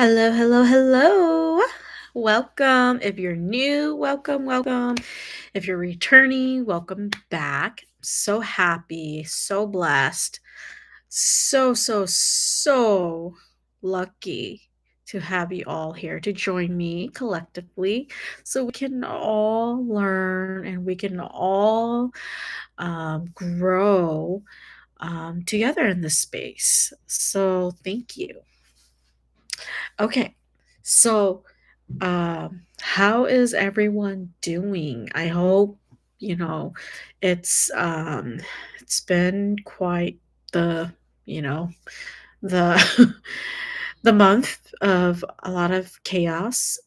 Hello, hello, hello. Welcome. If you're new, welcome, welcome. If you're returning, welcome back. So happy, so blessed, so lucky to have you all here to join me collectively so we can all learn and we can all grow together in this space. So, thank you. Okay. So, how is everyone doing? I hope, you know, it's been quite the, you know, the the month of a lot of chaos.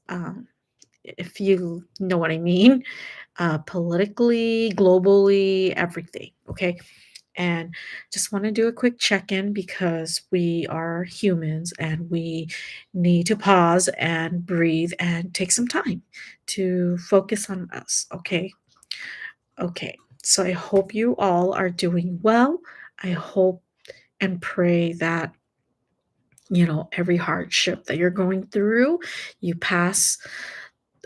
If you know what I mean, politically, globally, everything. Okay. And just want to do a quick check in because we are humans and we need to pause and breathe and take some time to focus on us. Okay. Okay. So I hope you all are doing well. I hope and pray that every hardship that you're going through, you pass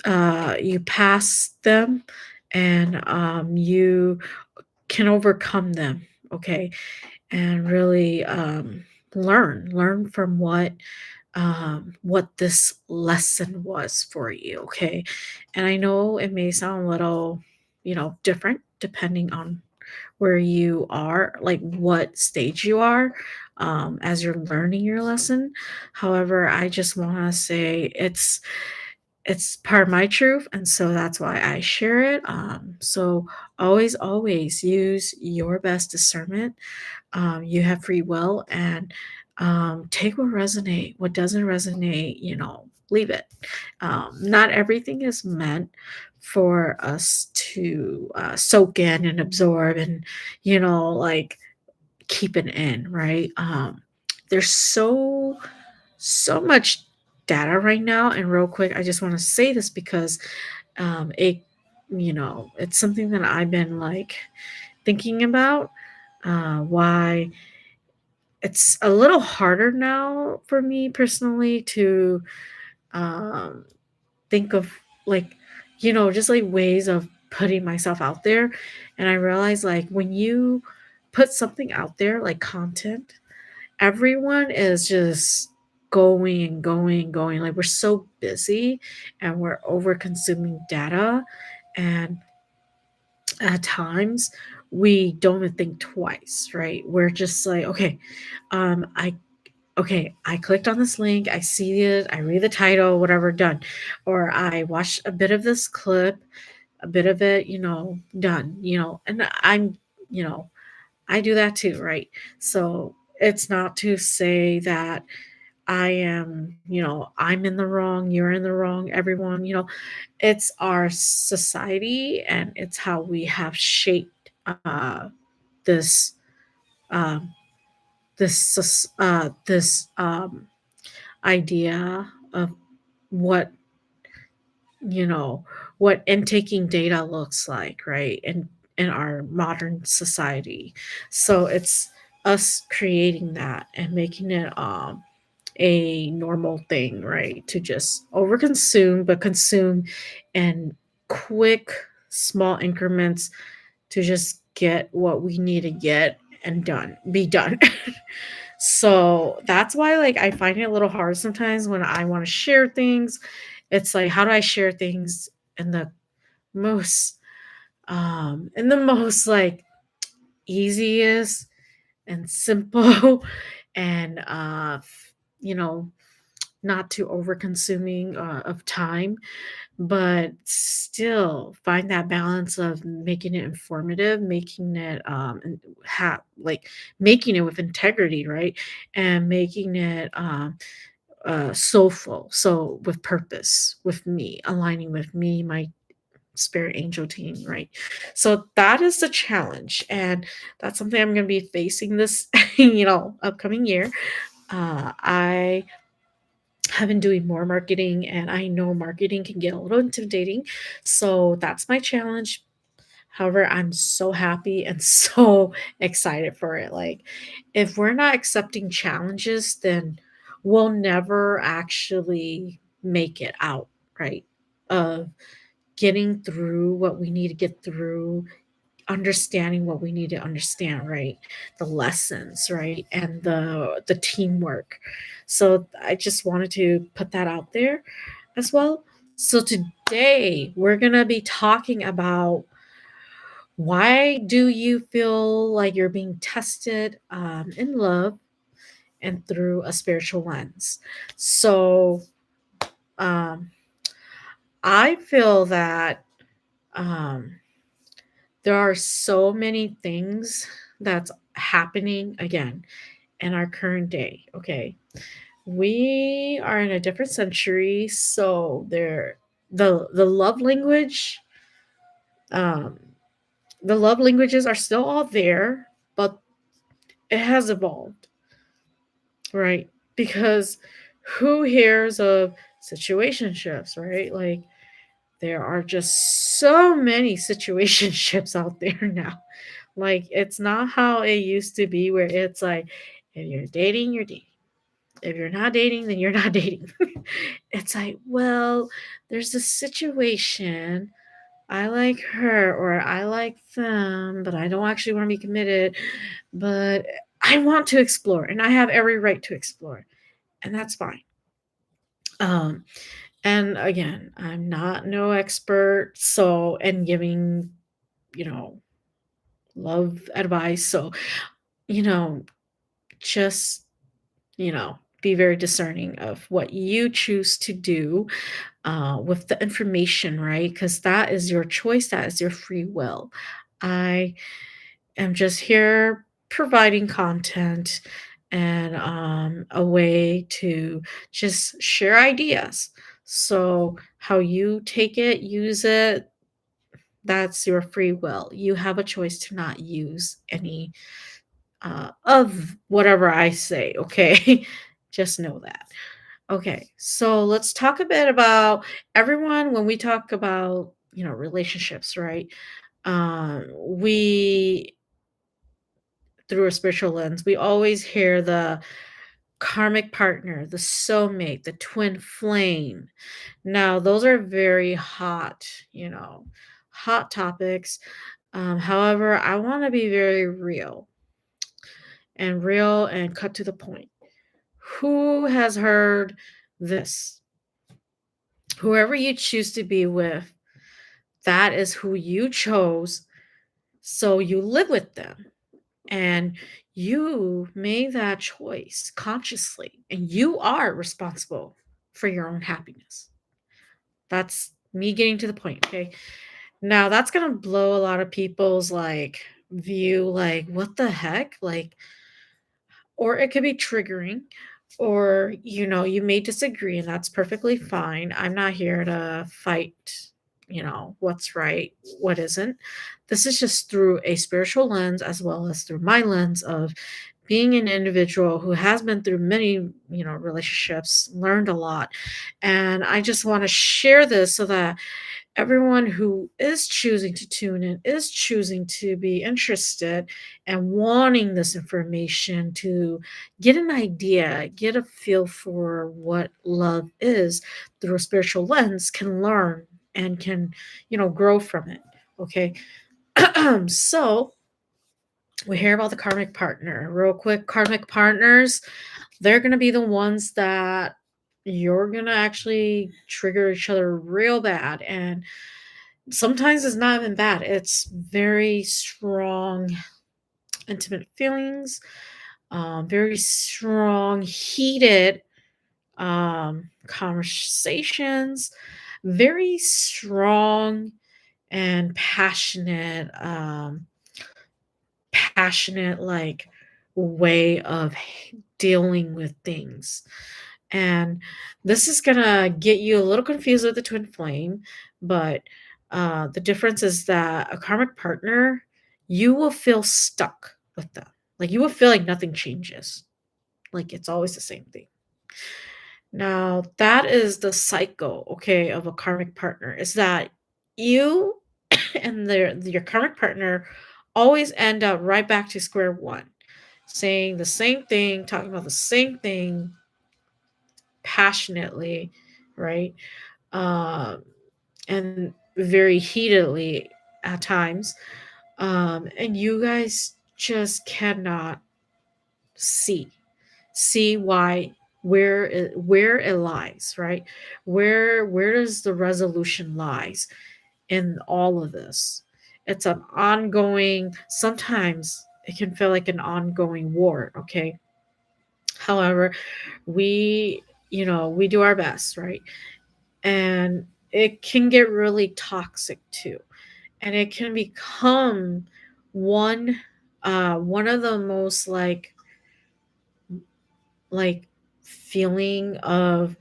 you pass them, and you can overcome them. Okay. And really learn from what this lesson was for you. Okay. And I know it may sound a little different depending on where you are, like what stage you are, as you're learning your lesson. However, I just want to say it's part of my truth, and so that's why I share it. So always use your best discernment. You have free will, and take what doesn't resonate, leave it. Not everything is meant for us to soak in and absorb and, like keep it in, right? There's so much data right now. And real quick, I just want to say this because it's something that I've been like thinking about, why it's a little harder now for me personally to um, think of, like, just like ways of putting myself out there. And I realize, like, when you put something out there like content, everyone is just going and going and going. Like, we're so busy and we're over consuming data, and at times we don't even think twice, right? We're just like, okay, um i I clicked on this link, I see it, I read the title, whatever, done. Or I watched a bit of this clip, a bit of it, done, and you know I do that too, right? So it's not to say that I'm in the wrong, you're in the wrong, everyone, it's our society, and it's how we have shaped this um, this idea of what you know what intaking data looks like, right? In our modern society. So it's us creating that and making it a normal thing, right? To just overconsume, but consume in quick, small increments to just get what we need to get and be done. So that's why, like, I find it a little hard sometimes when I want to share things. It's like, how do I share things in the most like easiest and simple and you know not too over consuming of time, but still find that balance of making it informative, making it like making it with integrity, right? And making it soulful, so with purpose, with me, aligning with me, my spirit angel team, right? So that is the challenge, and that's something I'm going to be facing this upcoming year. I have been doing more marketing, and I know marketing can get a little intimidating. So that's my challenge. However, I'm so happy and so excited for it. Like, if we're not accepting challenges, then will never actually make it out, right? Of getting through what we need to get through, understanding what we need to understand, right? The lessons, right? And the teamwork. So I just wanted to put that out there as well. So today we're going to be talking about why do you feel like you're being tested in love and through a spiritual lens. So um, I feel that um, there are so many things that's happening again in our current day. Okay, we are in a different century, so the love language, um, the love languages are still all there, but it has evolved, right? Because who hears of situationships, right? Like there are just so many situationships out there now. Like it's not how it used to be where it's like if you're dating, you're dating. If you're not dating, then you're not dating. It's like, well, there's a situation. I like her or I like them, but I don't actually want to be committed. But I want to explore and I have every right to explore. And that's fine. Um, and again, I'm not no expert, so and giving, you know, love advice. So, you know, just, be very discerning of what you choose to do with the information, right? Because that is your choice, that is your free will. I am just here providing content and a way to just share ideas. So, how you take it, use it, that's your free will. You have a choice to not use any of whatever I say, okay? Just know that. Okay, so let's talk a bit about everyone when we talk about, relationships, right? We through a spiritual lens, we always hear the karmic partner, the soulmate, the twin flame. Now, those are very hot, hot topics. However, I want to be very real and cut to the point. Who has heard this? Whoever you choose to be with, that is who you chose. So you live with them and you made that choice consciously, and you are responsible for your own happiness. That's me getting to the point. Okay. Now that's going to blow a lot of people's view, like, what the heck? Like, or it could be triggering, or you may disagree, and that's perfectly fine. I'm not here to fight what's right, what isn't. This is just through a spiritual lens as well as through my lens of being an individual who has been through many relationships, learned a lot, and I just want to share this so that everyone who is choosing to tune in, is choosing to be interested and wanting this information to get an idea, get a feel for what love is through a spiritual lens, can learn and can, grow from it. Okay. So we hear about the karmic partner. Real quick, karmic partners, they're going to be the ones that you're going to actually trigger each other real bad. And sometimes it's not even bad. It's very strong, intimate feelings, very strong, heated conversations, very strong and passionate like way of dealing with things. And this is gonna get you a little confused with the twin flame, but the difference is that a karmic partner, you will feel stuck with them. Like you will feel like nothing changes. Like it's always the same thing. Now, that is the cycle, okay, of a karmic partner, is that you and your karmic partner always end up right back to square one, saying the same thing, talking about the same thing passionately, right? Um, and very heatedly at times. And you guys just cannot see why, where it lies, right? Where does the resolution lies in all of this? It's an ongoing, sometimes it can feel like an ongoing war, okay? However, we, we do our best, right? And it can get really toxic too, and it can become one one of the most like feeling of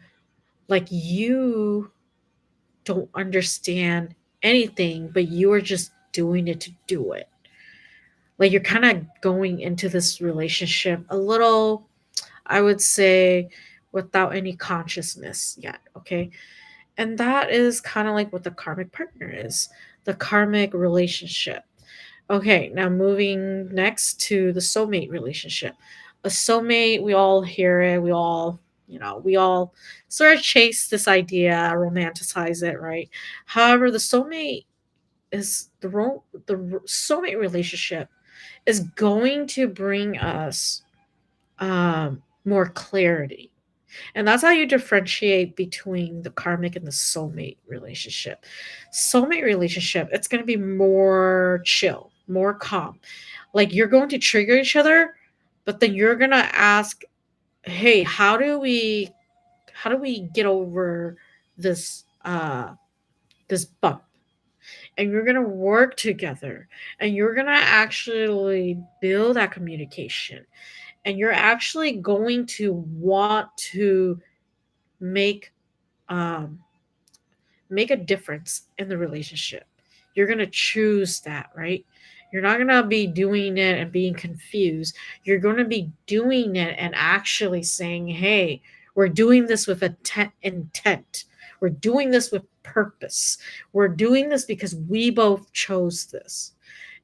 like you don't understand anything, but you are just doing it to do it. Like you're kind of going into this relationship a little, I would say, without any consciousness yet, okay? And that is kind of like what the karmic partner is, the karmic relationship. Okay, now moving next to the soulmate relationship. A soulmate, we all hear it, we all sort of chase this idea, romanticize it, right? However, the soulmate is the soulmate relationship is going to bring us more clarity, and that's how you differentiate between the karmic and the soulmate relationship. Soulmate relationship, it's going to be more chill, more calm. Like you're going to trigger each other, but then you're going to ask, "Hey, how do we get over this this bump?" And you're going to work together, and you're going to actually build that communication, and you're actually going to want to make um, make a difference in the relationship. You're going to choose that, right? You're not going to be doing it and being confused. You're going to be doing it and actually saying, hey, we're doing this with intent. We're doing this with purpose. We're doing this because we both chose this.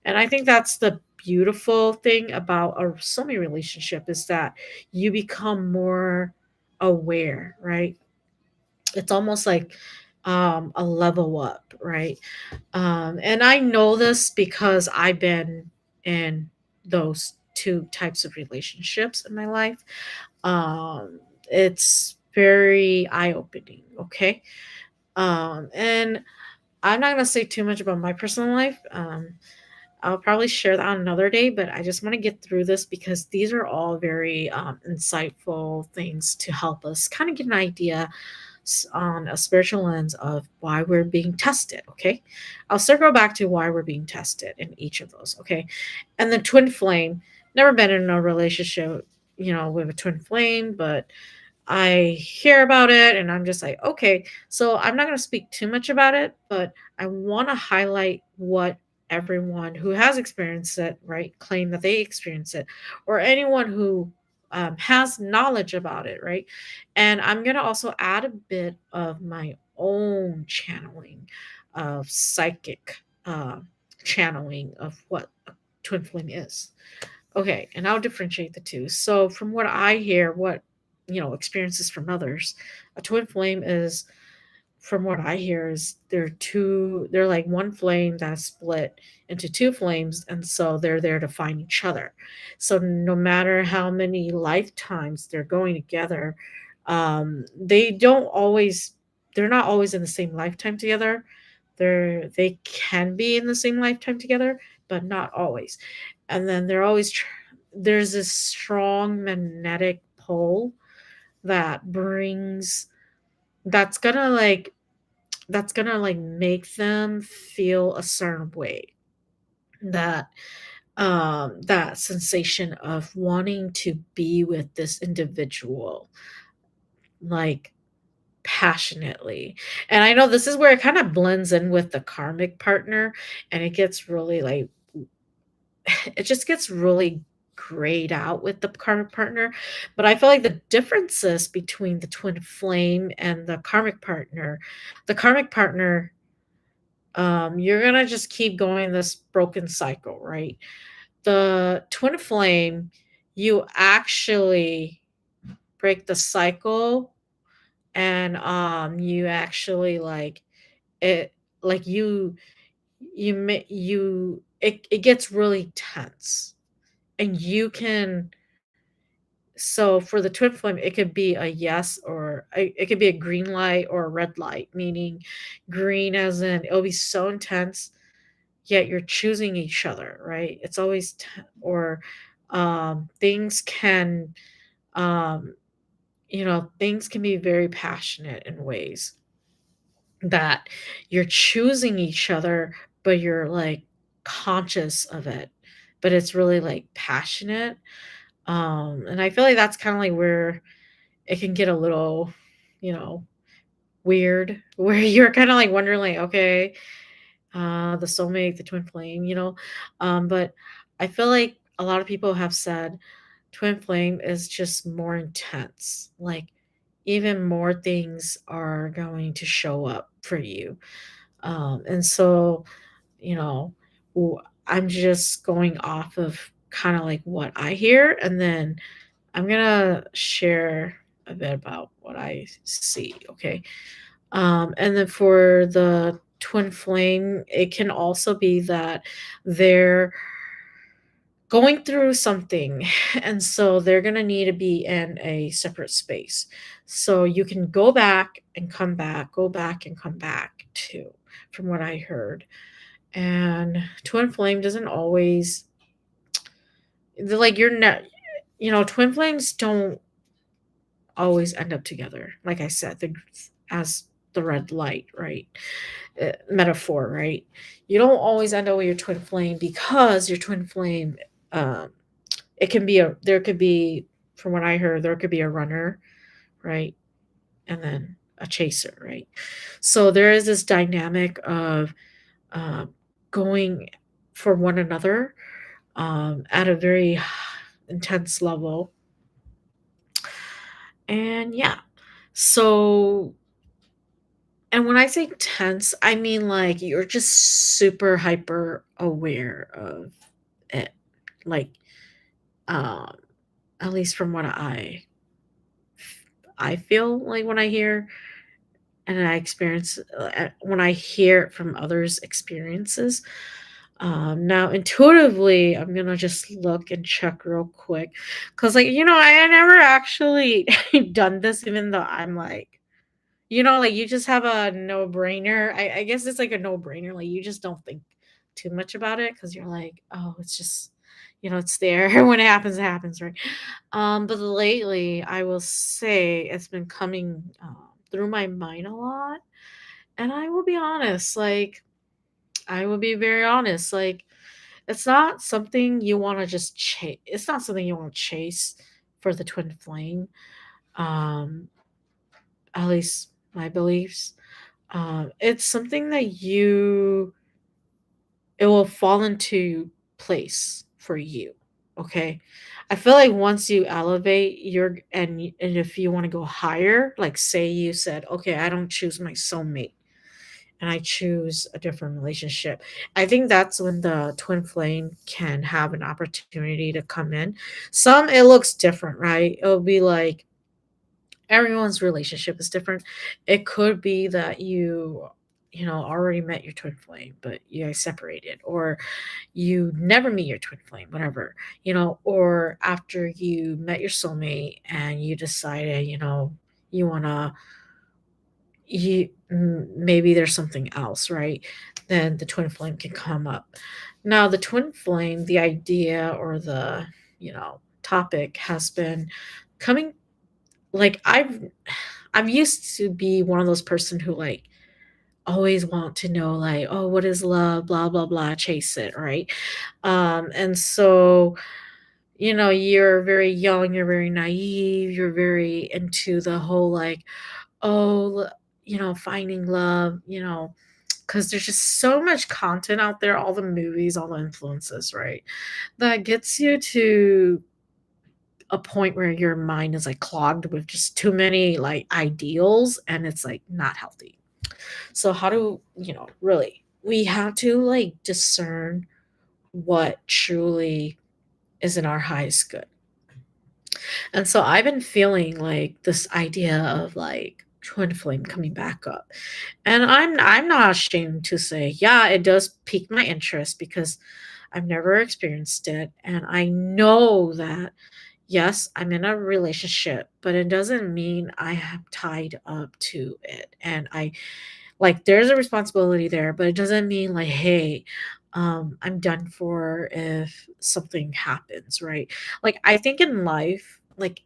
And I think that's the beautiful thing about a soulmate relationship is that you become more aware, right? It's almost like a level up, right? And I know this because I've been in those two types of relationships in my life. It's very eye opening, okay? And I'm not going to say too much about my personal life. I'll probably share that on another day, but I just want to get through this because these are all very insightful things to help us kind of get an idea on a spiritual lens of why we're being tested. Okay. I'll circle back to why we're being tested in each of those. Okay. And the twin flame, never been in a relationship, with a twin flame, but I hear about it and I'm just like, okay. So I'm not going to speak too much about it, but I want to highlight what everyone who has experienced it, right, claim that they experience it, or anyone who has knowledge about it, right? And I'm going to also add a bit of my own channeling of psychic channeling of what a twin flame is. Okay, and I'll differentiate the two. So, from what I hear, what experiences from others, a twin flame is, from what I hear, is they're like one flame that's split into two flames, and so they're there to find each other. So, no matter how many lifetimes they're going together, they don't always, they're not always in the same lifetime together. They can be in the same lifetime together, but not always. And then there's this strong magnetic pull that brings that's gonna like make them feel a certain way, that that sensation of wanting to be with this individual, like, passionately. And I know this is where it kind of blends in with the karmic partner, and it gets really like it just gets really grayed out with the karmic partner. But I feel like the differences between the twin flame and the karmic partner, you're gonna just keep going this broken cycle, right? The twin flame, you actually break the cycle and you actually like it, like it gets really tense, and you can, so for the twin flame, it could be a yes, or it could be a green light or a red light, meaning green as in it'll be so intense, yet you're choosing each other, right? It's always or things can, um things can be very passionate in ways that you're choosing each other, but you're like conscious of it, but it's really like passionate. And I feel like that's kind of like where it can get a little, you know, weird, where you're kind of like wondering, like, okay, the soulmate, the twin flame, but I feel like a lot of people have said twin flame is just more intense. Like, even more things are going to show up for you. And so, you know, I'm just going off of kind of like what I hear, and then I'm gonna share a bit about what I see. Okay. And then for the twin flame, it can also be that they're going through something, and so they're going to need to be in a separate space. So you can go back and come back, go back and come back too, from what I heard. And twin flame doesn't always, like, you're not, twin flames don't always end up together. Like I said, as the red light, right? Metaphor, right? You don't always end up with your twin flame, because your twin flame, um, it can be there could be, from what I heard, there could be a runner, right? And then a chaser, right? So there is this dynamic of, um, going for one another, at a very intense level. And yeah, so, and when I say tense, I mean like you're just super hyper aware of it. Like, um, at least from what I feel like when I hear and I experience, when I hear it from others' experiences. Now, intuitively, I'm gonna just look and check real quick, because, like, I never actually done this, even though I'm like, like, you just have a no brainer. I guess it's like a no brainer. Like, you just don't think too much about it, because you're like, oh, it's just, it's there. When it happens, right? But lately, I will say it's been coming, through my mind a lot. And I will be honest, like, I will be very honest, like, it's not something you want to just chase. It's not something you want to chase for the twin flame. Um, at least my beliefs. It's something that it will fall into place for you. Okay. I feel like once you elevate and if you want to go higher, like, say you said, okay, I don't choose my soulmate and I choose a different relationship. I think that's when the twin flame can have an opportunity to come in. Some, it looks different, right? It'll be like everyone's relationship is different. It could be that already met your twin flame, but you guys separated, or you never meet your twin flame, whatever, or after you met your soulmate and you decided, you want to, maybe there's something else, right? Then the twin flame can come up. Now, the twin flame, the idea or the, topic has been coming, like, I've used to be one of those person who, like, always want to know, like, oh, what is love, blah blah blah, chase it, right? And so, you're very young, you're very naive, you're very into the whole, like, oh, finding love, because there's just so much content out there, all the movies, all the influences, right? That gets you to a point where your mind is like clogged with just too many like ideals, and it's like not healthy. So, how do, really, we have to like discern what truly is in our highest good. And so I've been feeling like this idea of like twin flame coming back up. And I'm not ashamed to say, yeah, it does pique my interest because I've never experienced it. And I know that, yes, I'm in a relationship, but it doesn't mean I am tied up to it. And like, there's a responsibility there, but it doesn't mean like, hey, I'm done for if something happens, right? Like, I think in life, like,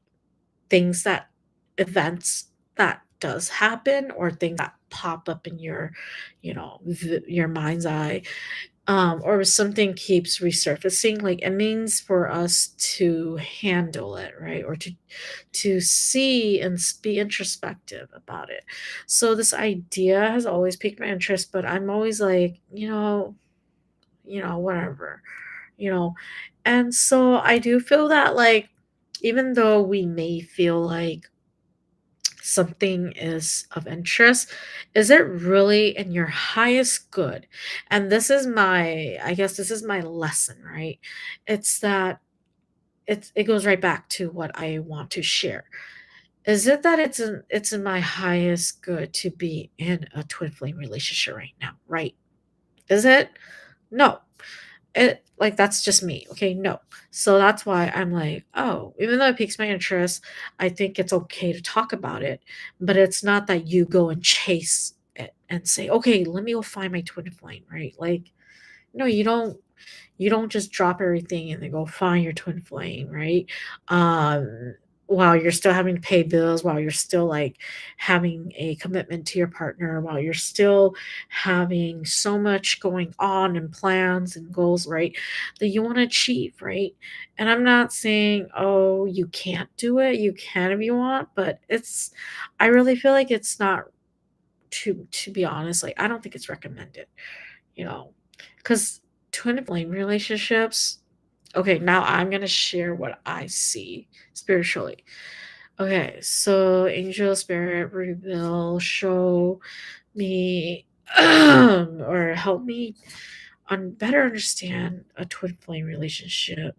things that events that does happen or things that pop up in your, your mind's eye, or something keeps resurfacing, like, it means for us to handle it, right? Or to see and be introspective about it. So this idea has always piqued my interest, but I'm always like, whatever, you know. And so I do feel that, like, even though we may feel like something is of interest, is it really in your highest good? And this is my, I guess this is my lesson, right? It's that it goes right back to what I want to share. Is it that it's in my highest good to be in a twin flame relationship right now, right? Is it? No. It, like, that's just me, okay? No. So that's why I'm like, oh, even though it piques my interest, I think it's okay to talk about it, but it's not that you go and chase it and say, okay, let me go find my twin flame, right? Like, no, you don't just drop everything and then go find your twin flame, right? While you're still having to pay bills, while you're still like having a commitment to your partner, while you're still having so much going on and plans and goals, right? That you want to achieve, right? And I'm not saying, oh, you can't do it. You can if you want, but I really feel like it's not, to be honest, like, I don't think it's recommended, you know, because twin flame relationships. Okay, now I'm gonna share what I see spiritually. Okay, so angel spirit reveal, show me, or help me better understand a twin flame relationship.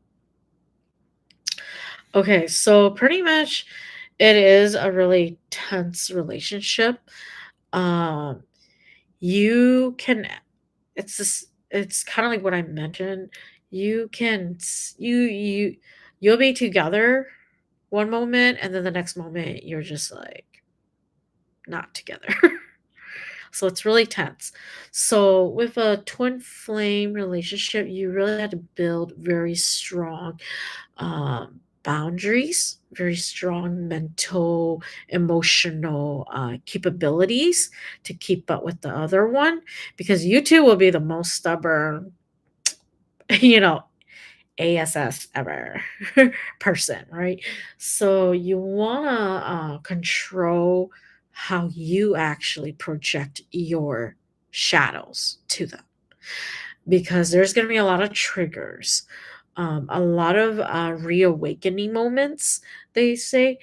Okay, so pretty much it is a really tense relationship. Um, you can it's kind of like what I mentioned. You can you'll be together one moment and then the next moment you're just like not together. So it's really tense. So with a twin flame relationship, you really have to build very strong boundaries, very strong mental, emotional capabilities to keep up with the other one, because you two will be the most stubborn, you know, ASS ever person, right? So you want to control how you actually project your shadows to them, because there's going to be a lot of triggers, a lot of reawakening moments, they say.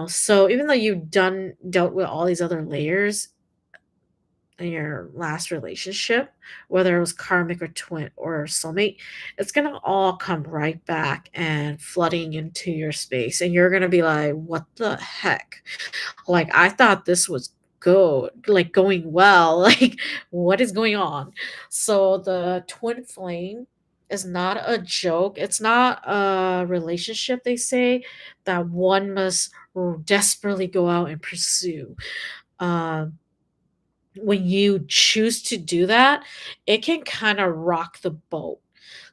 So even though you've dealt with all these other layers in your last relationship, whether it was karmic or twin or soulmate, it's gonna all come right back and flooding into your space, and you're gonna be like, "What the heck? Like, I thought this was going well. Like, what is going on?" So the twin flame is not a joke. It's not a relationship, they say, that one must desperately go out and pursue. Um, when you choose to do that, it can kind of rock the boat.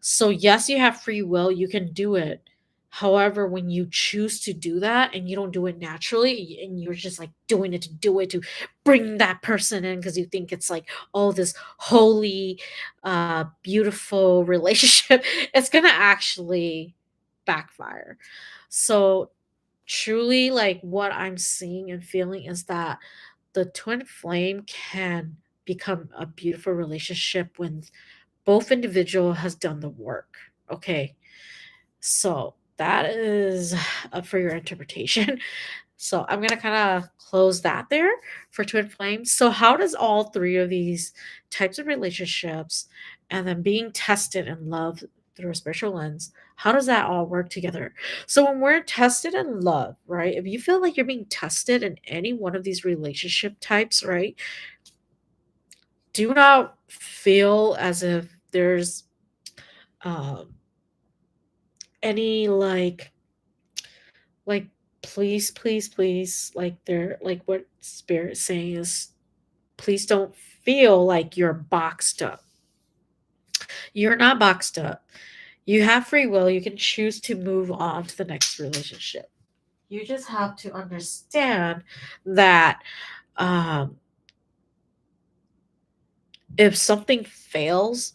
So, yes, you have free will, you can do it. However, when you choose to do that and you don't do it naturally and you're just like doing it to do it to bring that person in because you think it's like, oh, this holy, beautiful relationship, it's going to actually backfire. So, truly, like, what I'm seeing and feeling is that the twin flame can become a beautiful relationship when both individual has done the work. Okay, so that is up for your interpretation. So I'm gonna kind of close that there for twin flames. So how does all three of these types of relationships and then being tested in love through a spiritual lens, how does that all work together? So when we're tested in love, right? If you feel like you're being tested in any one of these relationship types, right? Do not feel as if there's um any like please, please, please, like they're like what spirit's saying is please don't feel like you're boxed up. You're not boxed up. You have free will. You can choose to move on to the next relationship. You just have to understand that um, if something fails,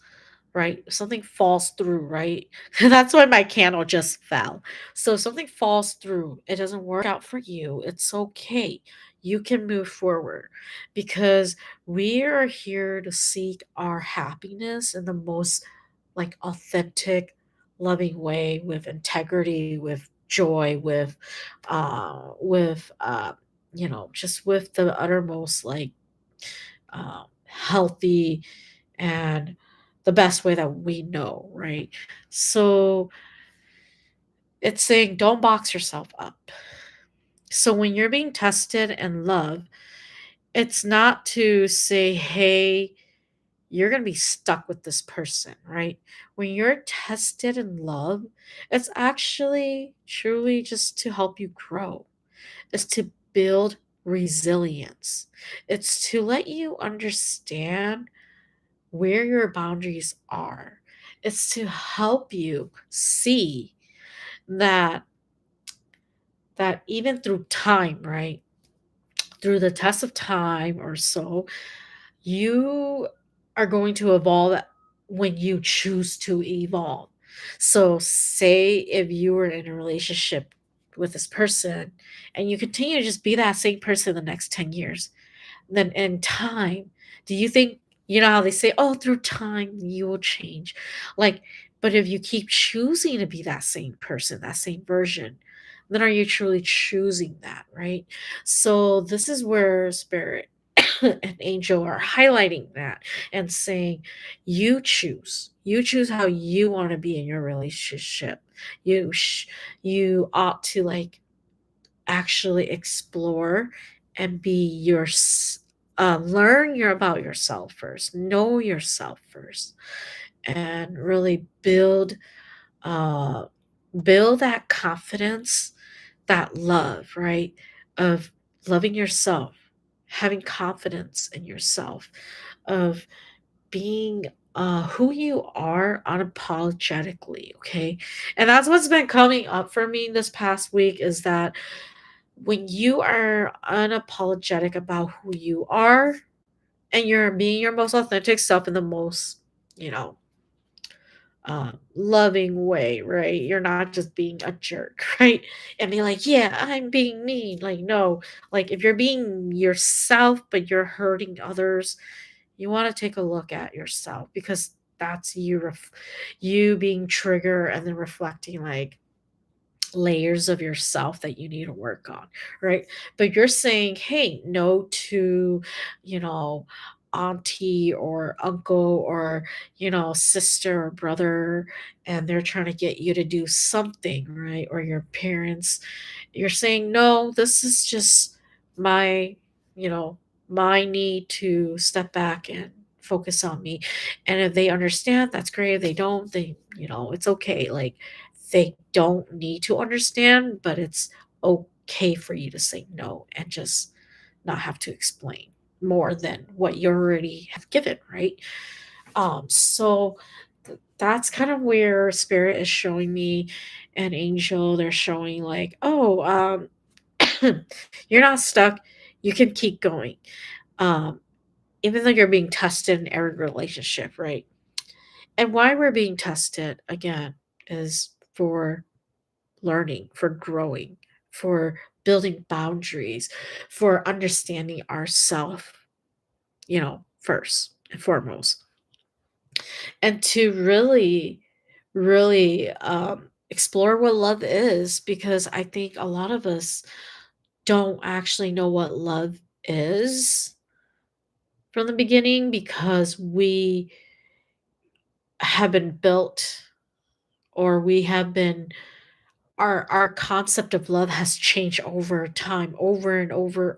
right? If something falls through, right? That's why my candle just fell. So if something falls through, it doesn't work out for you. It's okay. You can move forward because we are here to seek our happiness in the most like authentic, loving way with integrity, with joy, with just with the uttermost like healthy and the best way that we know, right? So it's saying don't box yourself up. So when you're being tested in love, it's not to say, hey, you're going to be stuck with this person, right? When you're tested in love, it's actually truly just to help you grow. It's to build resilience. It's to let you understand where your boundaries are. It's to help you see that even through time, right? Through the test of time or so, you are going to evolve when you choose to evolve. So say if you were in a relationship with this person and you continue to just be that same person the next 10 years, then in time, do you think you know how they say, "Oh, through time you will change." Like, but if you keep choosing to be that same person, that same version, then are you truly choosing that, right? So this is where spirit and angel are highlighting that and saying, "You choose. You choose how you want to be in your relationship. You sh- you ought to like actually explore and be learn your about yourself first, know yourself first, and really uh build that confidence, that love, right? Of loving yourself, having confidence in yourself, of being who you are unapologetically, okay? And that's what's been coming up for me this past week is that when you are unapologetic about who you are and you're being your most authentic self in the most, you know, loving way, right? You're not just being a jerk, right? And be like, yeah, I'm being mean. Like, no, like if you're being yourself, but you're hurting others, you want to take a look at yourself because that's you being trigger and then reflecting like layers of yourself that you need to work on, right? But you're saying, hey, no to, you know, auntie or uncle or, sister or brother, and they're trying to get you to do something, right? Or your parents. You're saying, no, this is just my, you know, my need to step back and focus on me. And if they understand, that's great. If they don't, it's okay. Like, they don't need to understand, but it's okay for you to say no and just not have to explain more than what you already have given, right? So that's kind of where spirit is showing me an angel. They're showing like, oh, you're not stuck. You can keep going. Um, Even though you're being tested in every relationship, right? And why we're being tested again is for learning, for growing, for building boundaries, for understanding ourself, first and foremost. And to really, really explore what love is, because I think a lot of us don't actually know what love is from the beginning because we have been built. or we have been our concept of love has changed over time, over and over,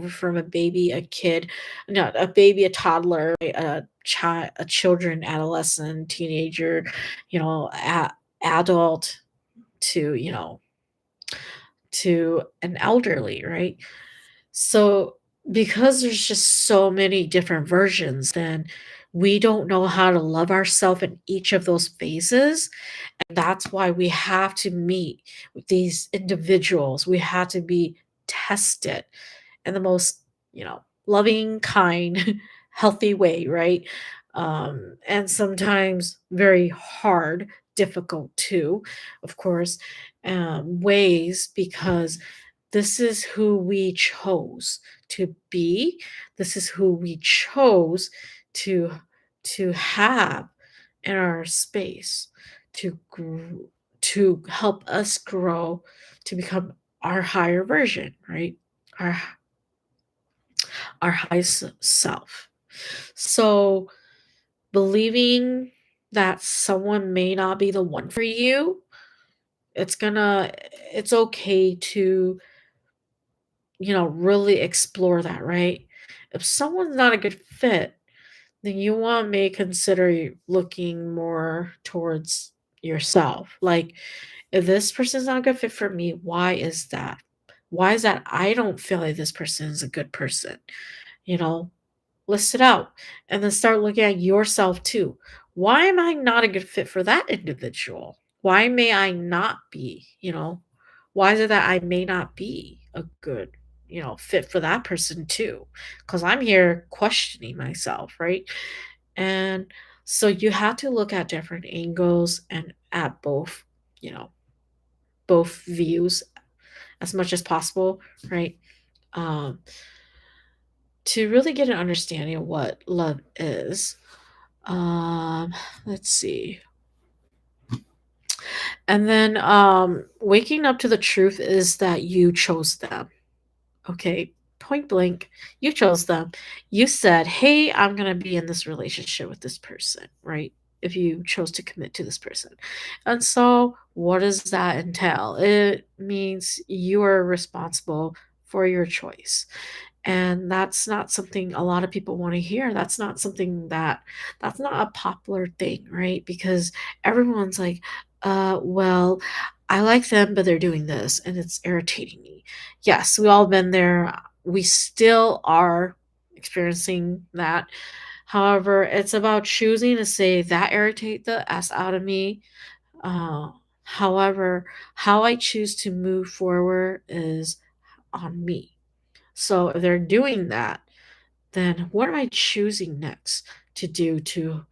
from a baby, a kid, not a baby, a toddler, a child, a children, adolescent, teenager, adult, to to an elderly, right? So, because there's just so many different versions, then we don't know how to love ourselves in each of those phases. And that's why we have to meet with these individuals. We have to be tested in the most, loving, kind, healthy way, right? And sometimes very hard, difficult too, of course, ways, because this is who we chose to be. This is who we chose to have in our space, to to help us grow, to become our higher version, right? Our our highest self. So, believing that someone may not be the one for you, it's okay to, really explore that, right? If someone's not a good fit, then you want may consider looking more towards yourself. Like, if this person's not a good fit for me, why is that? Why is that I don't feel like this person is a good person? You know, List it out, and then start looking at yourself too. Why am I not a good fit for that individual? Why may I not be, why is it that I may not be a good, fit for that person too? Because I'm here questioning myself, right? And so you have to look at different angles and at you know, both views as much as possible, right? Um, to really get an understanding of what love is. Um, let's see. And then waking up to the truth is that you chose them. Okay. Point blank, you chose them. You said, "Hey, I'm going to be in this relationship with this person," right? If you chose to commit to this person. And so, what does that entail? It means you are responsible for your choice. And that's not something a lot of people want to hear. That's not a popular thing, right? Because everyone's like, well, I like them, but they're doing this and it's irritating me. Yes, we all been there. We still are experiencing that. However, it's about choosing to say that irritate the s out of me. Uh, However, how I choose to move forward is on me. So if they're doing that, then what am I choosing next to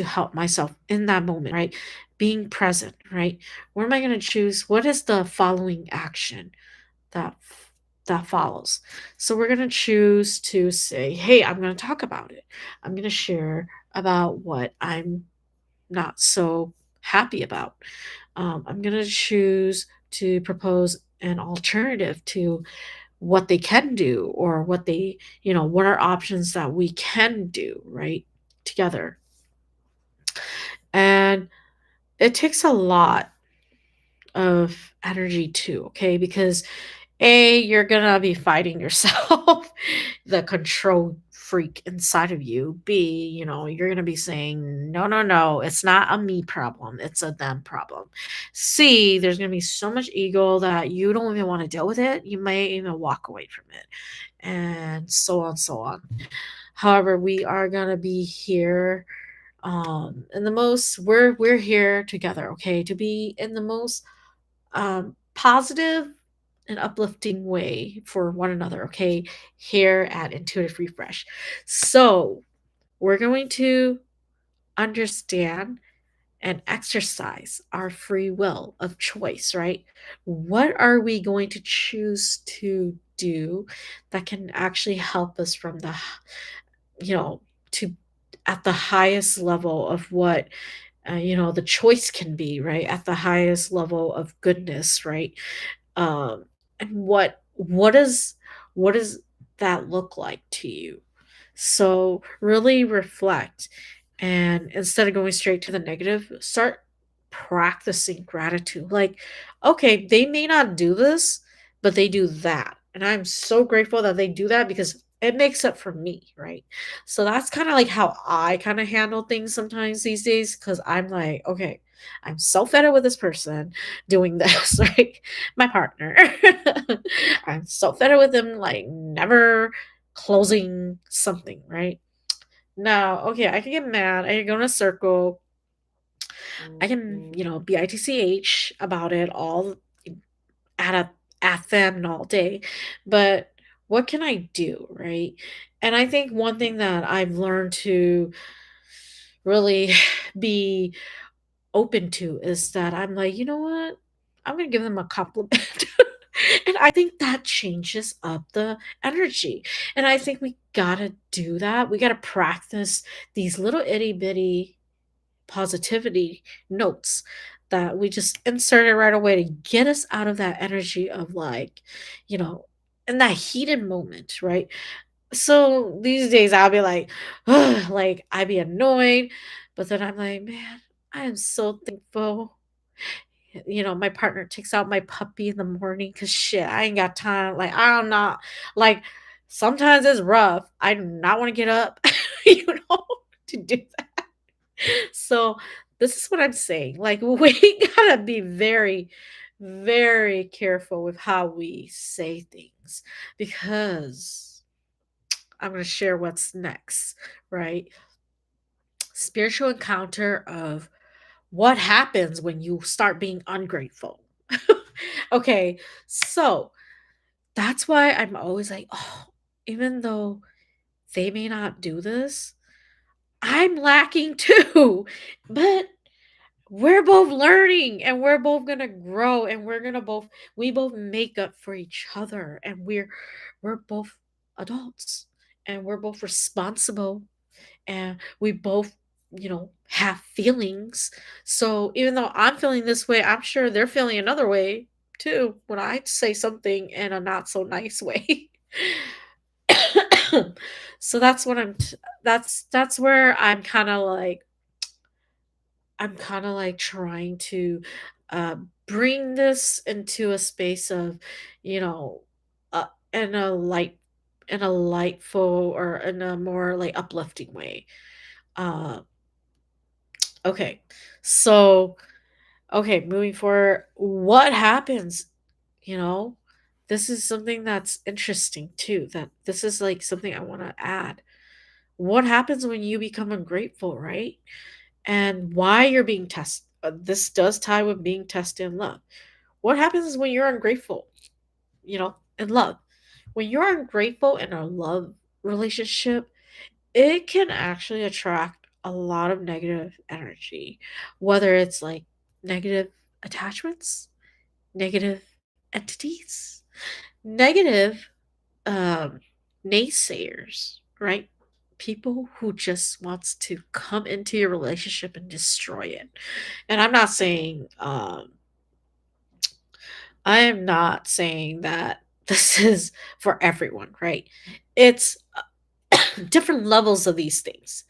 help myself in that moment, right? Being present, right? What am I going to choose? What is the following action that that follows? So we're going to choose to say, "Hey, I'm going to talk about it. I'm going to share about what I'm not so happy about. I'm going to choose to propose an alternative to what they can do, or what are options that we can do, right? Together." And it takes a lot of energy too, okay? Because you're gonna be fighting yourself, the control freak inside of you. B, you're gonna be saying, "No, no, no, it's not a me problem, it's a them problem." C, there's gonna be so much ego that you don't even want to deal with it. You may even walk away from it. And so on, so on. However, we are gonna be here, in the most we're here together, okay, to be in the most positive and uplifting way for one another, okay, here at Intuitive Refresh. So we're going to understand and exercise our free will of choice, right? What are we going to choose to do that can actually help us from to at the highest level of what the choice can be, right? At the highest level of goodness, right? And what does that look like to you? So really reflect And instead of going straight to the negative, start practicing gratitude. Like, okay, they may not do this, but they do that. And I'm so grateful that they do that because it makes up for me, right? So that's kind of like how I kind of handle things sometimes these days because I'm like, okay, I'm so fed up with this person doing this, right? My partner. I'm so fed up with them, like, never closing something, right? No, okay, I can get mad, I can go in a circle, I can, Mm-hmm. bitch about it all at a at them all day, but what can I do, right? And I think one thing that I've learned to really be open to is that I'm like, "You know what? I'm gonna give them a compliment." And I think that changes up the energy, and I think we gotta do that, we gotta practice these little itty bitty positivity notes that we just inserted right away to get us out of that energy of like, you know, in that heated moment, right? So these days I'll be like, ugh, like I'd be annoyed, but then I'm like, man, I am so thankful. My partner takes out my puppy in the morning because shit, I ain't got time. Like, I'm not like sometimes it's rough. I do not want to get up, you know, to do that. So this is what I'm saying. Like we gotta be very, very careful with how we say things because I'm gonna share what's next, right? Spiritual encounter of what happens when you start being ungrateful. Okay, so that's why I'm always like, oh, even though they may not do this, I'm lacking too. But we're both learning and we're both gonna grow and we both make up for each other and we're both adults and we're both responsible and we both have feelings. So even though I'm feeling this way, I'm sure they're feeling another way too when I say something in a not so nice way. So that's what that's where I'm kind of like trying to bring this into a space of, you know, uh, in a light, in a lightful or in a more like uplifting way. Uh, okay, so moving forward, what happens? You know, this is something that's interesting too. That this is like something I want to add. What happens when you become ungrateful, right? And why you're being tested. This does tie with being tested in love. What happens is when you're ungrateful, in love. When you're ungrateful in a love relationship, it can actually attract a lot of negative energy, whether it's like negative attachments, negative entities, negative um, naysayers, right? People who just wants to come into your relationship and destroy it. And I am not saying that this is for everyone, right? It's different levels of these things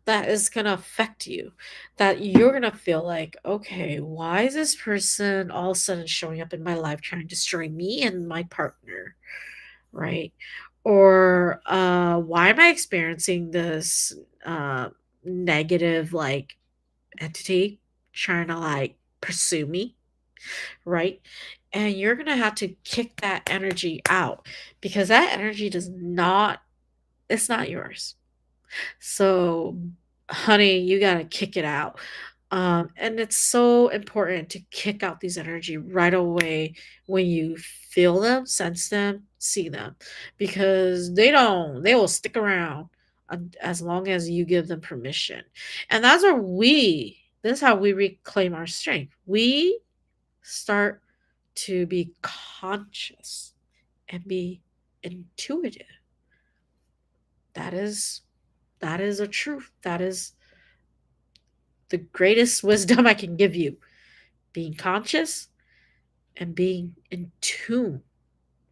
that is going to affect you, that you're going to feel like, okay, why is this person all of a sudden showing up in my life trying to destroy me and my partner, right? Or why am I experiencing this negative like entity trying to like pursue me, right? And you're gonna have to kick that energy out because that energy does not, it's not yours. So, honey, you got to kick it out. And it's so important to kick out these energy right away when you feel them, sense them, see them, because they will stick around as long as you give them permission. And this is how we reclaim our strength. We start to be conscious and be intuitive. That is that is a truth. That is the greatest wisdom I can give you. Being conscious and being in tune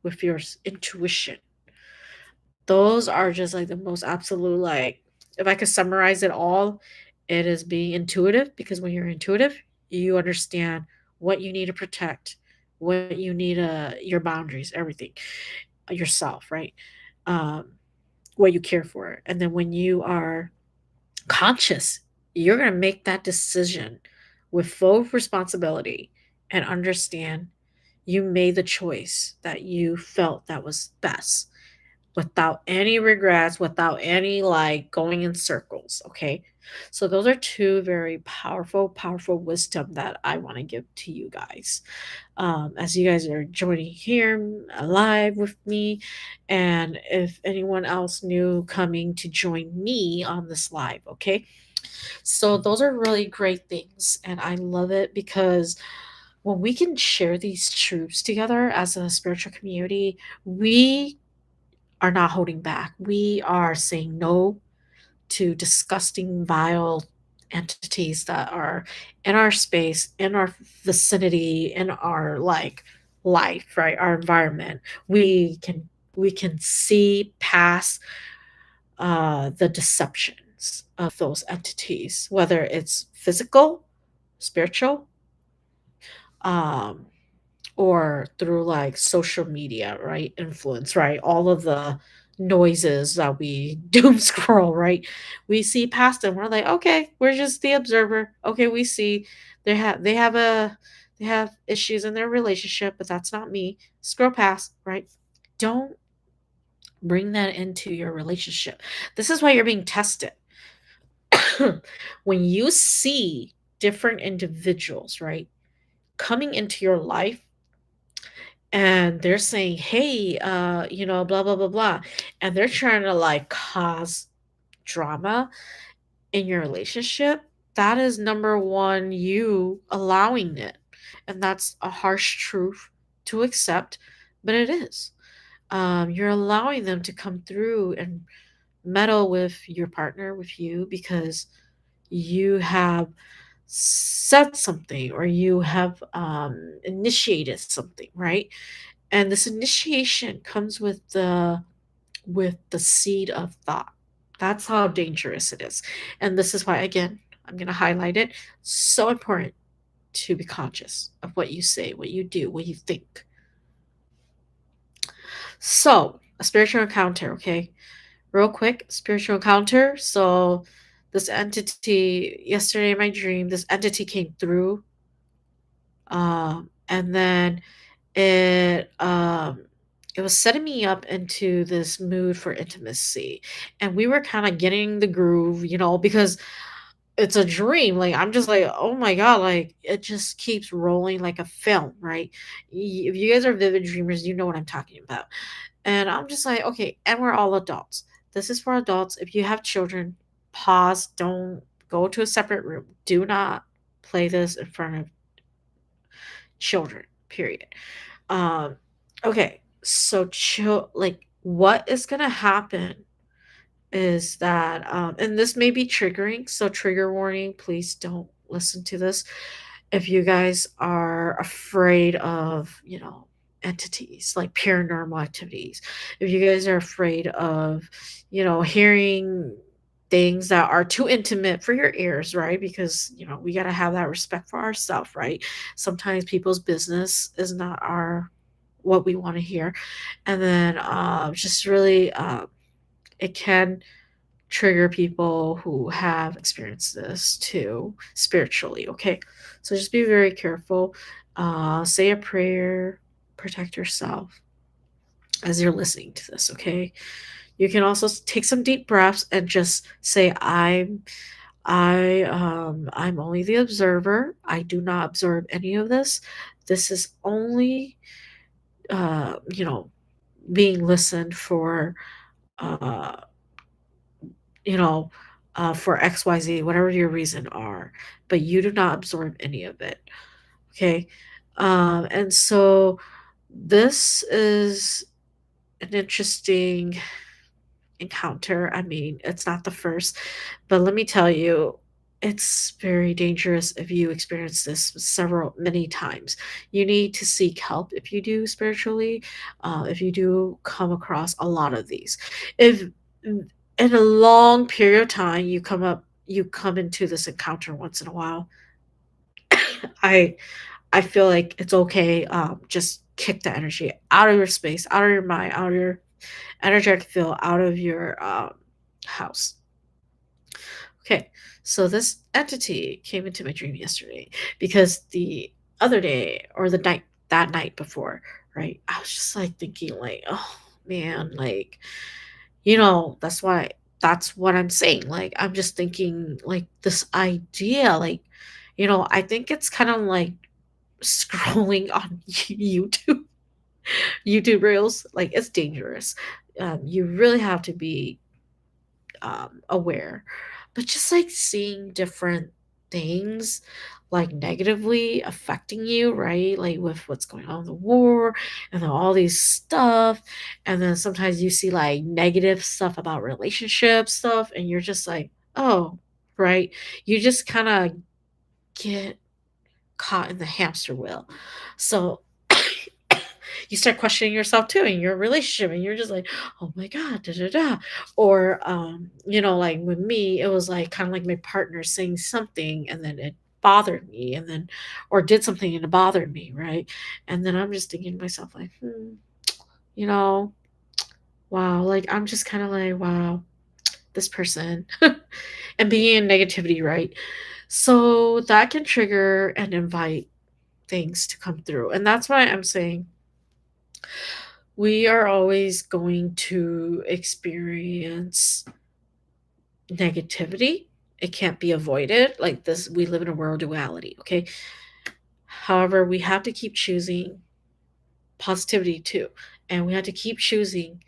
with your intuition. Those are just like the most absolute, like, if I could summarize it all, It is being intuitive, because when you're intuitive, you understand what you need to protect, what you need, your boundaries, everything, yourself, right? Um, what you care for. And then when you are conscious, you're going to make that decision with full responsibility and understand you made the choice that you felt that was best, without any regrets, without any like going in circles. Okay. So those are two very powerful, powerful wisdom that I want to give to you guys. As you guys are joining here live with me, and if anyone else new coming to join me on this live. Okay. So those are really great things. And I love it because when we can share these truths together as a spiritual community, we are not holding back. We are saying no to disgusting, vile entities that are in our space, in our vicinity, in our like life, right? Our environment. We can see past the deceptions of those entities, whether it's physical, spiritual, um, or through like social media, right? Influence, right? All of the noises that we doom scroll, right? We see past them. We're like, okay, we're just the observer. Okay, we see they have issues in their relationship, but that's not me. Scroll past, right? Don't bring that into your relationship. This is why you're being tested. When you see different individuals, right, coming into your life, and they're saying, "Hey, blah blah blah blah," and they're trying to like cause drama in your relationship, that is number one, you allowing it. And that's a harsh truth to accept, but it is. You're allowing them to come through and meddle with your partner, with you, because you have said something, or you have initiated something, right? And this initiation comes with the seed of thought. That's how dangerous it is. And this is why, again, I'm going to highlight it. So important to be conscious of what you say, what you do, what you think. So, a spiritual encounter, okay? Real quick, spiritual encounter. So, this entity, yesterday in my dream, this entity came through. And then it it was setting me up into this mood for intimacy, and we were kind of getting the groove, because it's a dream. Like, I'm just like, oh my god, like it just keeps rolling like a film, right? If you guys are vivid dreamers, you know what I'm talking about. And I'm just like, okay, and we're all adults. This is for adults. If you have children, pause. Don't go to a separate room. Do not play this in front of children, period. um, okay, so like what is gonna happen is that, and this may be triggering, so trigger warning, please don't listen to this if you guys are afraid of, entities like paranormal activities. If you guys are afraid of, hearing things that are too intimate for your ears, right? Because, we got to have that respect for ourselves, right? Sometimes people's business is not our what we want to hear. And then just really, it can trigger people who have experienced this too spiritually. Okay, so just be very careful. Say a prayer, protect yourself as you're listening to this. Okay, you can also take some deep breaths and just say, I'm only the observer. I do not observe any of this. This is only, uh you know being listened for, uh you know for XYZ, whatever your reason are, but you do not absorb any of it. Okay. And so this is an interesting encounter. I mean, it's not the first, but let me tell you, it's very dangerous if you experience this many times. You need to seek help if you do spiritually, if you do come across a lot of these. If in a long period of time you come into this encounter once in a while, I I feel like it's okay. Just kick the energy out of your space, out of your mind, out of your energetic field, out of your house. Okay, so this entity came into my dream yesterday because the other day or the night that night before, right? I was just like thinking, like, oh man, like, that's what I'm saying. Like, I'm just thinking, like, this idea, like, I think it's kind of like scrolling on YouTube reels. Like, it's dangerous. You really have to be aware, but just like seeing different things like negatively affecting you, right? Like with what's going on in the war and then all these stuff. And then sometimes you see like negative stuff about relationship stuff, and you're just like, oh, right. You just kind of get caught in the hamster wheel. So you start questioning yourself too in your relationship, and you're just like, oh my god, da da da. Or like with me, it was like kind of like my partner saying something and then it bothered me, and then or did something and it bothered me, right? And then I'm just thinking to myself like, you know wow, like I'm just kind of like, wow, this person and being in negativity, right? So that can trigger and invite things to come through, and that's why I'm saying we are always going to experience negativity. It can't be avoided. Like this, we live in a world duality, okay? However, we have to keep choosing positivity too. And we have to keep choosing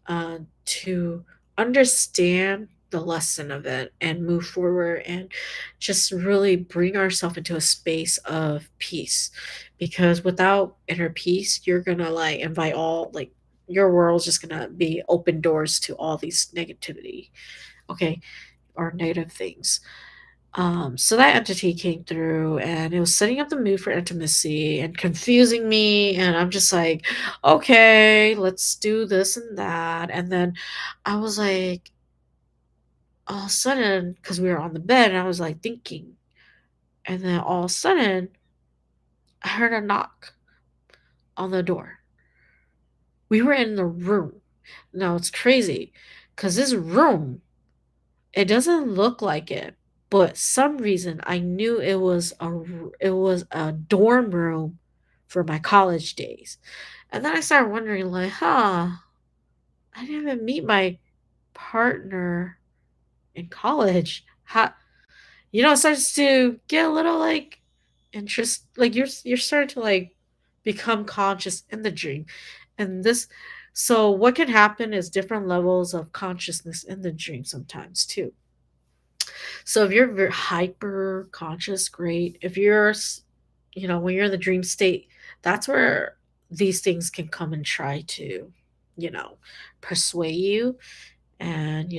to understand the lesson of it and move forward and just really bring ourselves into a space of peace, because without inner peace you're gonna like invite all like your world's just gonna be open doors to all these negativity, okay, or negative things. So that entity came through and it was setting up the mood for intimacy and confusing me. And I'm just like, okay, let's do this and that. And then I was like, all of a sudden, because we were on the bed, and I was like thinking. And then all of a sudden, I heard a knock on the door. We were in the room. Now it's crazy because this room, it doesn't look like it, but some reason I knew it was a dorm room for my college days. And then I started wondering like, I didn't even meet my partner in college. How, it starts to get a little like interest, like you're starting to like become conscious in the dream. And this, so what can happen is different levels of consciousness in the dream sometimes too. So if you're very hyper conscious, great. If you're, when you're in the dream state, that's where these things can come and try to, you know, persuade you. And,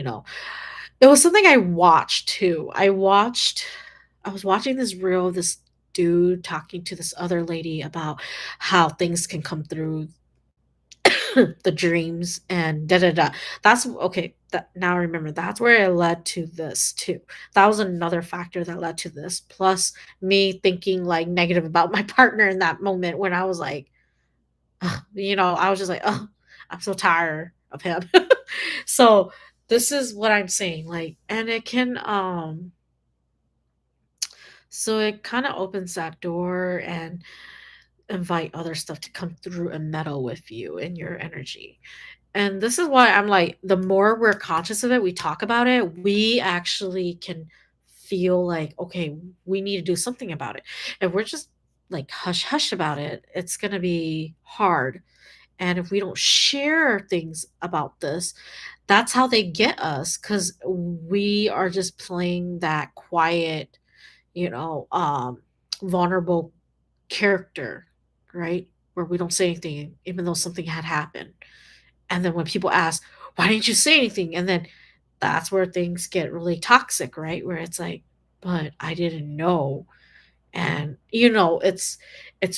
it was something I watched too. I was watching this reel of this dude talking to this other lady about how things can come through the dreams and da da da. That's okay. That now I remember that's where it led to this too. That was another factor that led to this. Plus me thinking like negative about my partner in that moment when I was like, ugh, I was just like, oh, I'm so tired of him. So this is what I'm saying. Like, and it can so it kind of opens that door and invite other stuff to come through and meddle with you and your energy. And this is why I'm like, the more we're conscious of it, we talk about it, we actually can feel like, okay, we need to do something about it. If we're just like hush hush about it, it's going to be hard. And if we don't share things about this, that's how they get us, because we are just playing that quiet, you know, um, vulnerable character, right? Where we don't say anything, even though something had happened. And then when people ask, why didn't you say anything? And then that's where things get really toxic, right? Where it's like, but I didn't know. And it's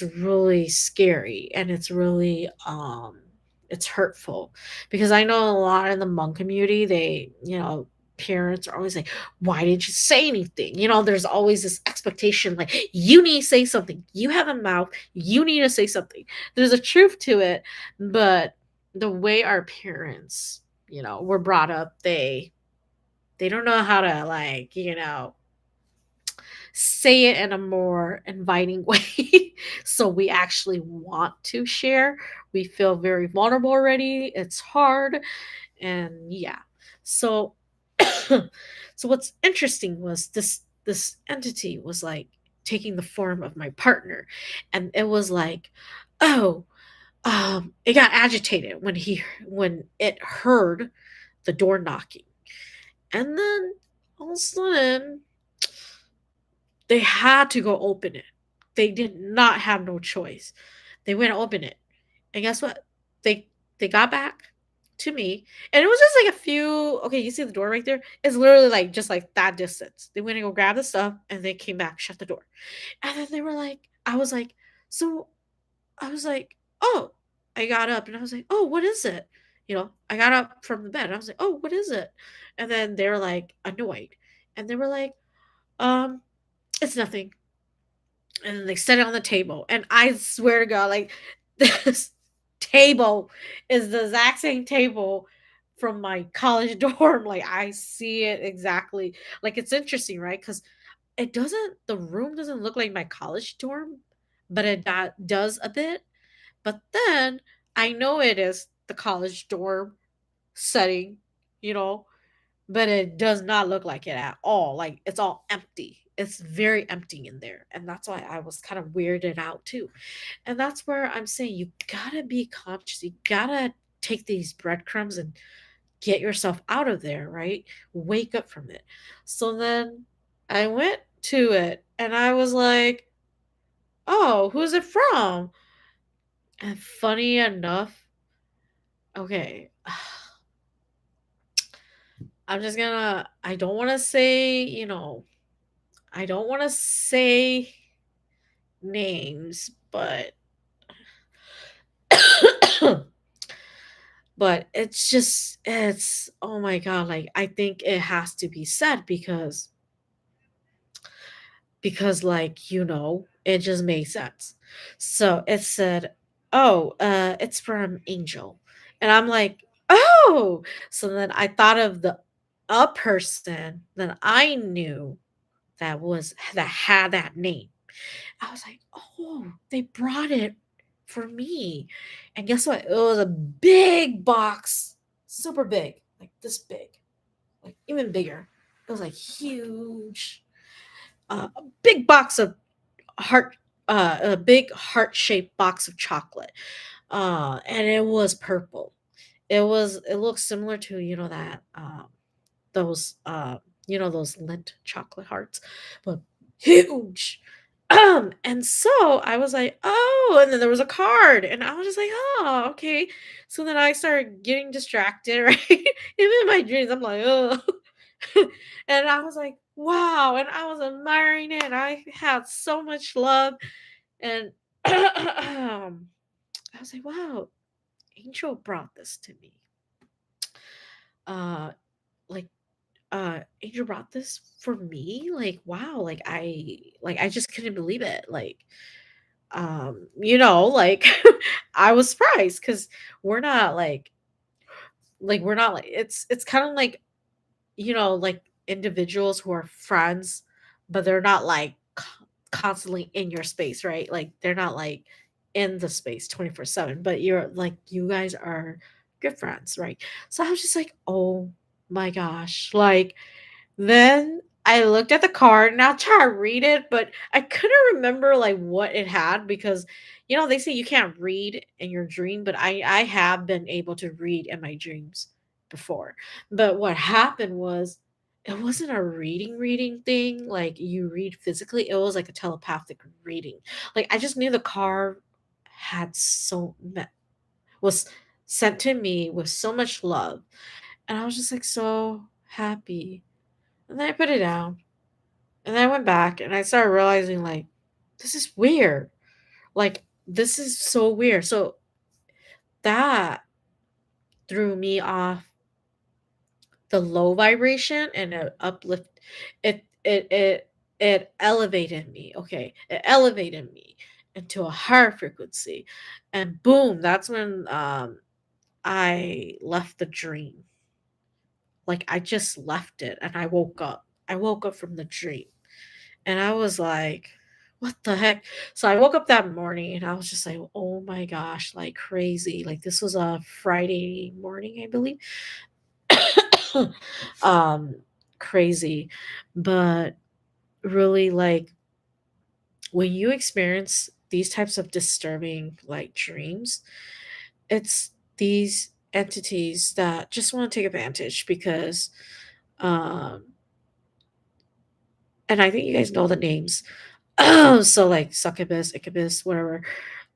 really scary, and it's really it's hurtful, because I know a lot in the monk community, they, parents are always like, why did you say anything? There's always this expectation, like, you need to say something. You have a mouth. You need to say something. There's a truth to it, but the way our parents, were brought up, they don't know how to, like, say it in a more inviting way. So we actually want to share. We feel very vulnerable already. It's hard. And yeah. So so what's interesting was this entity was like taking the form of my partner. And it was like, oh, it got agitated when it heard the door knocking. And then all of a sudden they had to go open it. They did not have no choice. They went to open it. And guess what? They got back to me. And it was just like a few, okay, you see the door right there? It's literally like just like that distance. They went to go grab the stuff and they came back, shut the door. And then they were like, so I was like, oh, I got up and I was like, oh, what is it? I got up from the bed. And I was like, oh, what is it? And then they were like annoyed. And they were like, um, it's nothing. And then they set it on the table. And I swear to God, like, this table is the exact same table from my college dorm. Like, I see it exactly. Like, it's interesting, right? Because the room doesn't look like my college dorm, but it does a bit. But then I know it is the college dorm setting, you know, but it does not look like it at all. Like, it's all empty. It's very empty in there. And that's why I was kind of weirded out too. And that's where I'm saying you gotta be conscious. You gotta take these breadcrumbs and get yourself out of there, right? Wake up from it. So then I went to it and I was like, oh, who's it from? And funny enough, okay, I don't want to say, I don't want to say names, but but it's oh my god, like I think it has to be said because like, it just made sense. So it said, "Oh, it's from Angel." And I'm like, "Oh." So then I thought of the a person that I knew that had that name. I was like, "Oh, they brought it for me." And guess what? It was a big box, super big, like this big, like even bigger. It was like huge, a big box of heart, a big heart-shaped box of chocolate, and it was purple. It looks similar to that those those Lindt chocolate hearts, but huge. And so I was like, oh, and then there was a card, and I was just like, oh, okay. So then I started getting distracted, right? Even in my dreams, I'm like, oh. And I was like, wow. And I was admiring it. And I had so much love. And I was like, wow, Angel brought this to me. Uh like Angel brought this for me. Like, wow, like I just couldn't believe it. Like I was surprised because we're not we're not like it's kind of like like individuals who are friends, but they're not like constantly in your space, right? Like they're not like in the space 24/7, but you guys are good friends, right? So I was just like, oh my gosh, like then I looked at the card and I'll try to read it, but I couldn't remember like what it had because they say you can't read in your dream, but I have been able to read in my dreams before. But what happened was it wasn't a reading thing like you read physically. It was like a telepathic reading. Like I just knew the card had was sent to me with so much love, and I was just like so happy. And then I put it down. And then I went back and I started realizing, like, this is weird. Like, this is so weird. So that threw me off the low vibration and it uplift it elevated me. Okay, it elevated me into a higher frequency, and boom, that's when I left the dream. Like, I just left it and I woke up. I woke up from the dream and I was like, what the heck? So I woke up that morning and I was just like, oh my gosh, like crazy. Like, this was a Friday morning, I believe. um Crazy. But really, like, when you experience these types of disturbing like dreams, it's these entities that just want to take advantage because um and I think you guys know the names. So like succubus, incubus, whatever.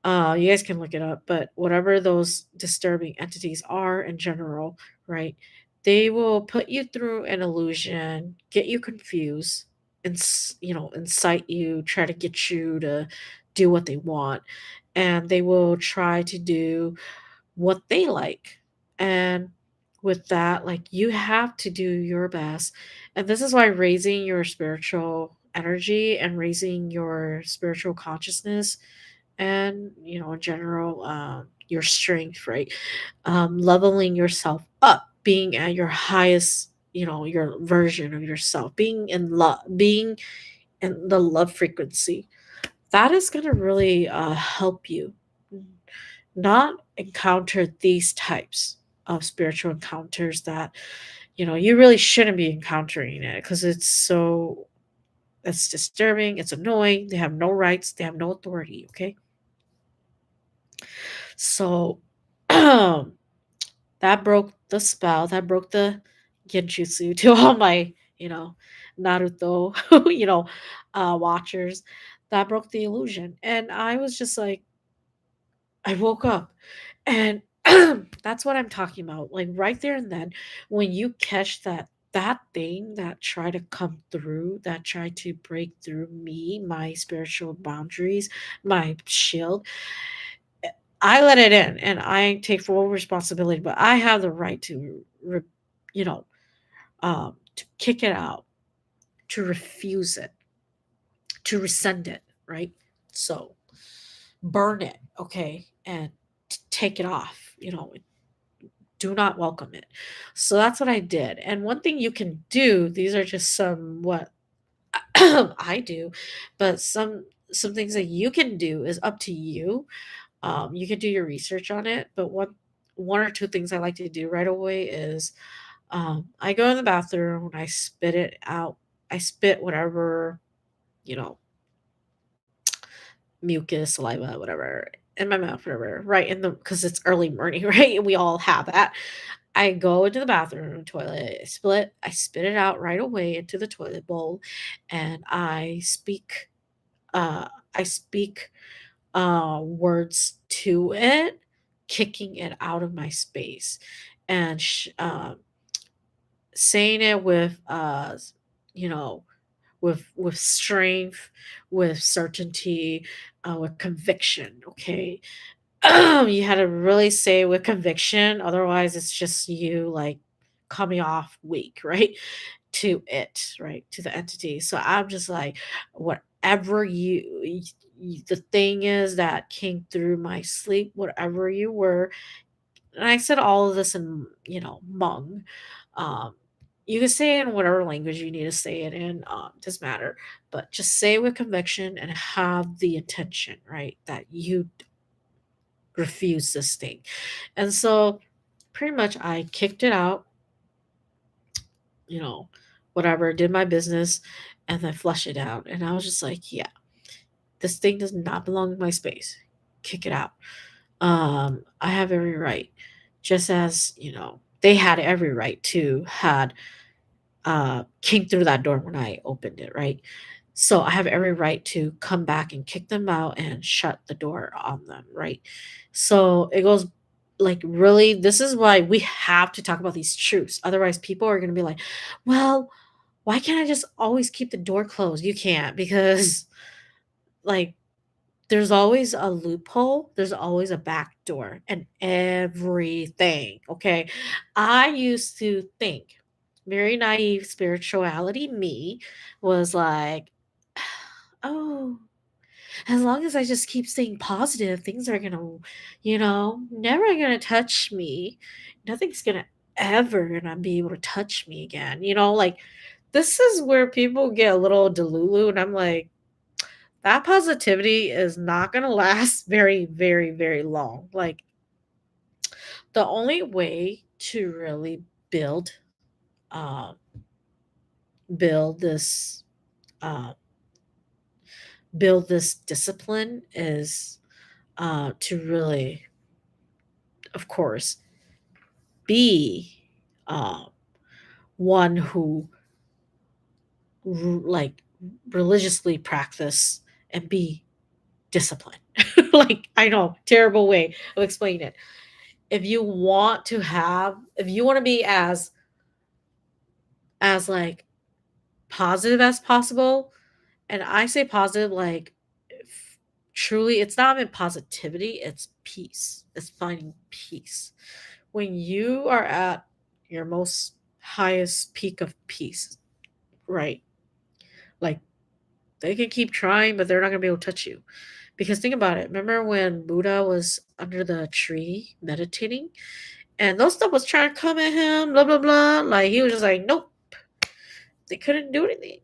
You guys can look it up, but whatever those disturbing entities are in general, right? They will put you through an illusion, get you confused, and incite you, try to get you to do what they want, and they will try to do what they like. And with that, like, you have to do your best. And this is why raising your spiritual energy and raising your spiritual consciousness and, in general, your strength, right? Leveling yourself up, being at your highest, your version of yourself, being in love, being in the love frequency. That is going to really help you not encounter these types of spiritual encounters that you really shouldn't be encountering it, because it's disturbing, it's annoying, they have no rights, they have no authority. Okay, so that broke the spell, that broke the genjutsu to all my Naruto watchers. That broke the illusion, and I was just like, I woke up. And that's what I'm talking about. Like, right there and then, when you catch that thing that try to come through, that try to break through me, my spiritual boundaries, my shield, eh, I let it in and I take full responsibility, but I have the right to you know, to kick it out, to refuse it, to rescind it, right? So burn it, okay, and take it off, do not welcome it. So that's what I did. And one thing you can do, these are just some what I do, but some things that you can do is up to you. You can do your research on it, but one or two things I like to do right away is I go in the bathroom and I spit it out. I spit whatever, you know, mucus, saliva, whatever, in my mouth, whatever, right in the because it's early morning, right? And we all have that. I go into the bathroom, toilet, I spit it out right away into the toilet bowl, and uh I speak words to it, kicking it out of my space, and saying it with you know with strength, with certainty, with conviction. Okay, you had to really say it with conviction, otherwise it's just you like coming off weak, right? To it, right? To the entity. So I'm just like, whatever the thing is that came through my sleep, whatever you were, and I said all of this in, Hmong. Um, you can say it in whatever language you need to say it in, doesn't matter. But just say it with conviction and have the intention, right? That you refuse this thing. And so pretty much I kicked it out, you know, whatever, did my business, and then flush it out. And I was just like, yeah, this thing does not belong in my space. Kick it out. I have every right. Just as, they had every right to had came through that door when I opened it, right? So I have every right to come back and kick them out and shut the door on them, right? So it goes like, really, this is why we have to talk about these truths. Otherwise, people are going to be like, well, why can't I just always keep the door closed? You can't, because like there's always a loophole, there's always a back door and everything. Okay. I used to think. very naive spirituality me was like, oh, as long as I just keep staying positive, things are gonna, never gonna touch me. Nothing's gonna ever gonna be able to touch me again. Like this is where people get a little delulu, and I'm like, that positivity is not gonna last very, very, very long. Like the only way to really build, um, build this, uh, build this discipline is to really, of course, be uh, one who like religiously practice and be disciplined. Like I know, terrible way of explaining it. If you want to be as like positive as possible, and I say positive like if truly it's not even positivity, it's peace. It's finding peace. When you are at your most highest peak of peace, right? Like they can keep trying, but they're not gonna be able to touch you. Because think about it. Remember when Buddha was under the tree meditating, and those stuff was trying to come at him, blah blah blah. Like he was just like, nope, they couldn't do anything.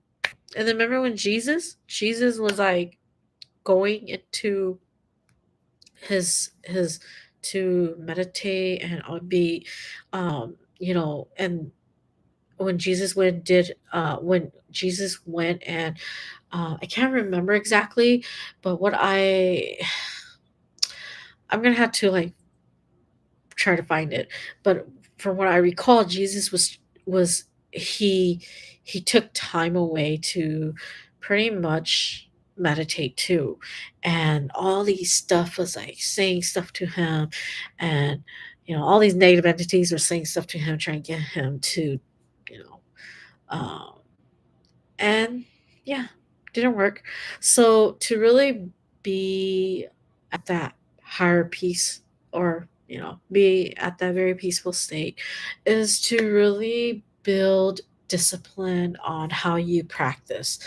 And then remember when Jesus was like going into his to meditate and be, and when Jesus went and I can't remember exactly, but I'm gonna have to like try to find it. But from what I recall, Jesus was he he took time away to pretty much meditate too. And all these stuff was like saying stuff to him, and all these negative entities were saying stuff to him, trying to get him to, you know, um and yeah, didn't work. So to really be at that higher peace, or be at that very peaceful state, is to really build discipline on how you practice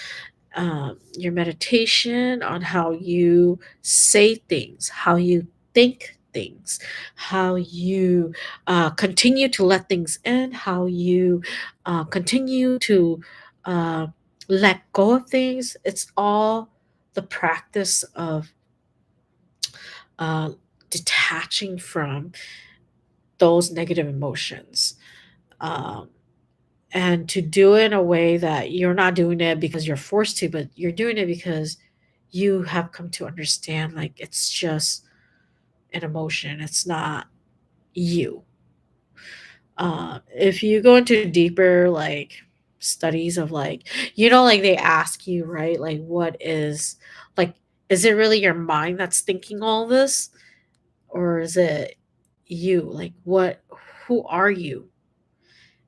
your meditation, on how you say things, how you think things, how you continue to let things in, how you continue to uh, let go of things. It's all the practice of uh, detaching from those negative emotions. Um, and to do it in a way that you're not doing it because you're forced to, but you're doing it because you have come to understand like it's just an emotion, it's not you. If you go into deeper like studies of like, like they ask you, right, like what is, like, is it really your mind that's thinking all this, or is it you? Like who are you?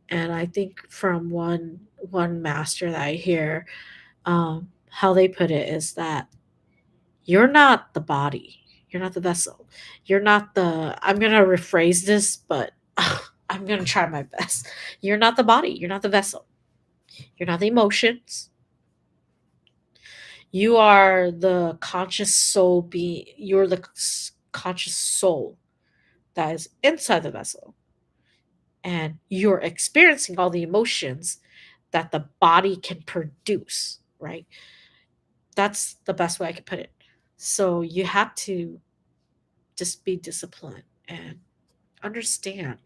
And I think from one master that I hear, how they put it is that you're not the body, you're not the vessel, you're not the, I'm gonna rephrase this, but I'm gonna try my best. You're not the body, you're not the vessel, you're not the emotions. You are the conscious soul being. You're the conscious soul that is inside the vessel, and you're experiencing all the emotions that the body can produce, right? That's the best way I could put it. So you have to just be disciplined and understand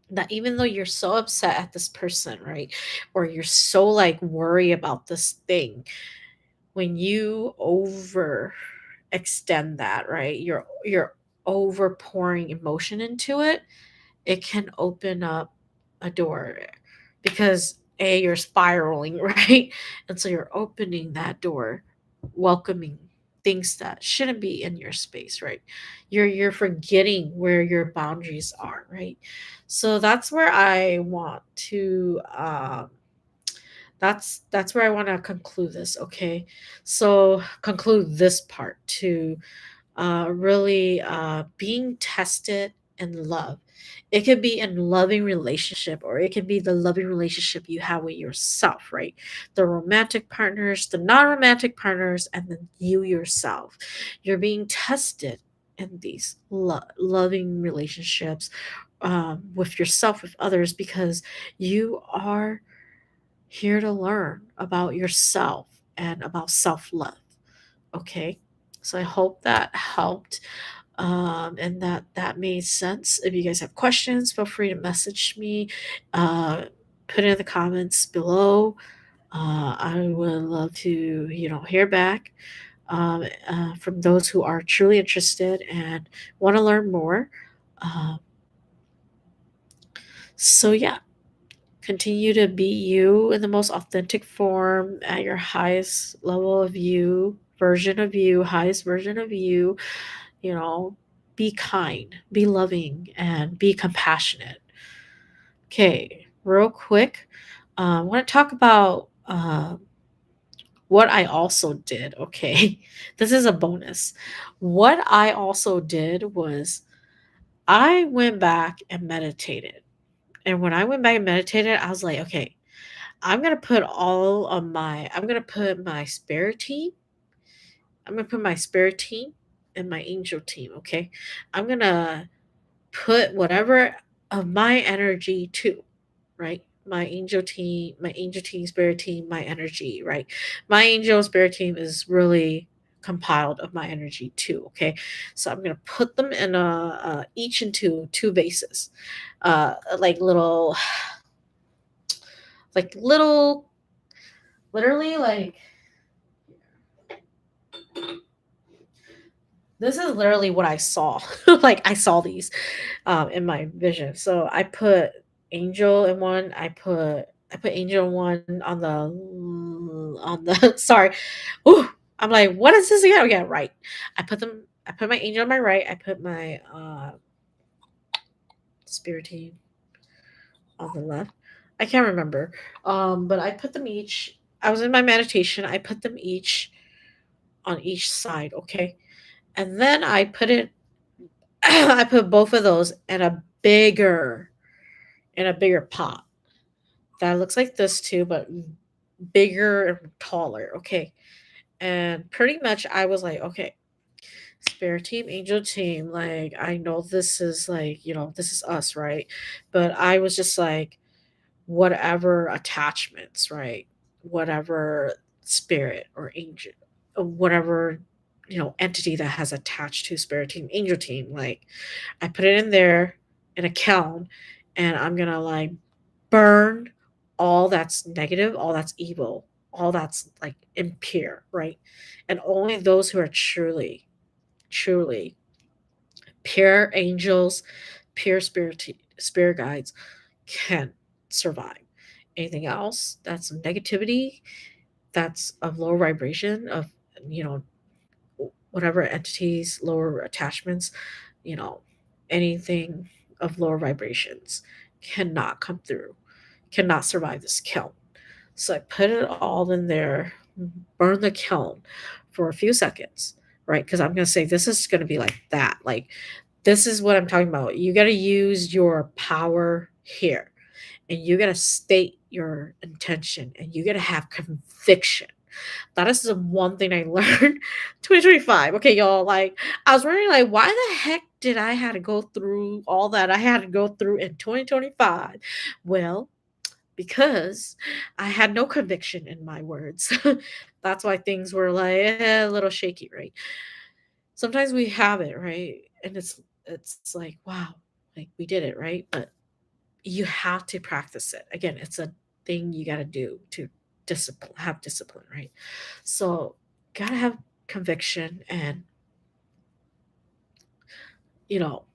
that even though you're so upset at this person, right? Or you're so like worried about this thing, when you over extend that, right? You're over pouring emotion into it, it can open up a door, because you're spiraling, right? And so you're opening that door, welcoming things that shouldn't be in your space, right? You're forgetting where your boundaries are, right? So that's where I want to that's where I want to conclude this, okay? So conclude this part to really being tested in love. It could be in loving relationship, or it can be the loving relationship you have with yourself, right? The romantic partners, the non-romantic partners, and then you yourself. You're being tested in these loving relationships, with yourself, with others, because you are here to learn about yourself and about self-love. Okay, so I hope that helped, and that made sense. If you guys have questions, feel free to message me, uh, put it in the comments below. I would love to, hear back, from those who are truly interested and want to learn more. Um, so yeah, continue to be you in the most authentic form at your highest level of you, version of you, highest version of you. You know, be kind, be loving, and be compassionate. Okay, real quick, I want to talk about what I also did. Okay, this is a bonus. What I also did was I went back and meditated. And when I went back and meditated, I was like, okay, I'm gonna put my spirit team, I'm gonna put my spirit team and my angel team, okay? I'm gonna put whatever of my energy too, right? My angel team, spirit team, my energy, right? My angel spirit team is really compiled of my energy too, okay? So I'm gonna put them in each into two vases, like little, like little, literally like this is literally what I saw. Like I saw these in my vision. So I put angel in one. I put angel in one on the sorry. Ooh, I'm like, what is this again? Yeah, right. I put my angel on my right. I put my spirit team on the left. I can't remember. But I put them each. I was in my meditation. I put them each on each side. Okay, and then I put it I put both of those in a bigger pot that looks like this too, but bigger and taller. Okay. And pretty much I was like, okay, spirit team, angel team, like I know this is like, this is us, right? But I was just like, whatever attachments, right? Whatever spirit or angel, whatever, entity that has attached to spirit team, angel team, like I put it in there in a kiln, and I'm gonna like burn all that's negative, all that's evil, all that's like impure, right? And only those who are truly, truly pure angels, pure spirit guides can survive. Anything else that's negativity, that's of lower vibration, of you know whatever entities, lower attachments, you know, anything of lower vibrations cannot come through, cannot survive this kiln. So I put it all in there, burn the kiln for a few seconds, right? Because I'm going to say this is going to be like that. Like, this is what I'm talking about. You got to use your power here, and you got to state your intention, and you got to have conviction. That is the one thing I learned 2025. Okay, y'all, like I was wondering like why the heck did I had to go through all that I had to go through in 2025? Well, because I had no conviction in my words. That's why things were like a little shaky, right? Sometimes we have it, right? And it's like, wow, like we did it, right? But you have to practice it. Again, it's a thing you got to do to have discipline, right? So, got to have conviction and, you know,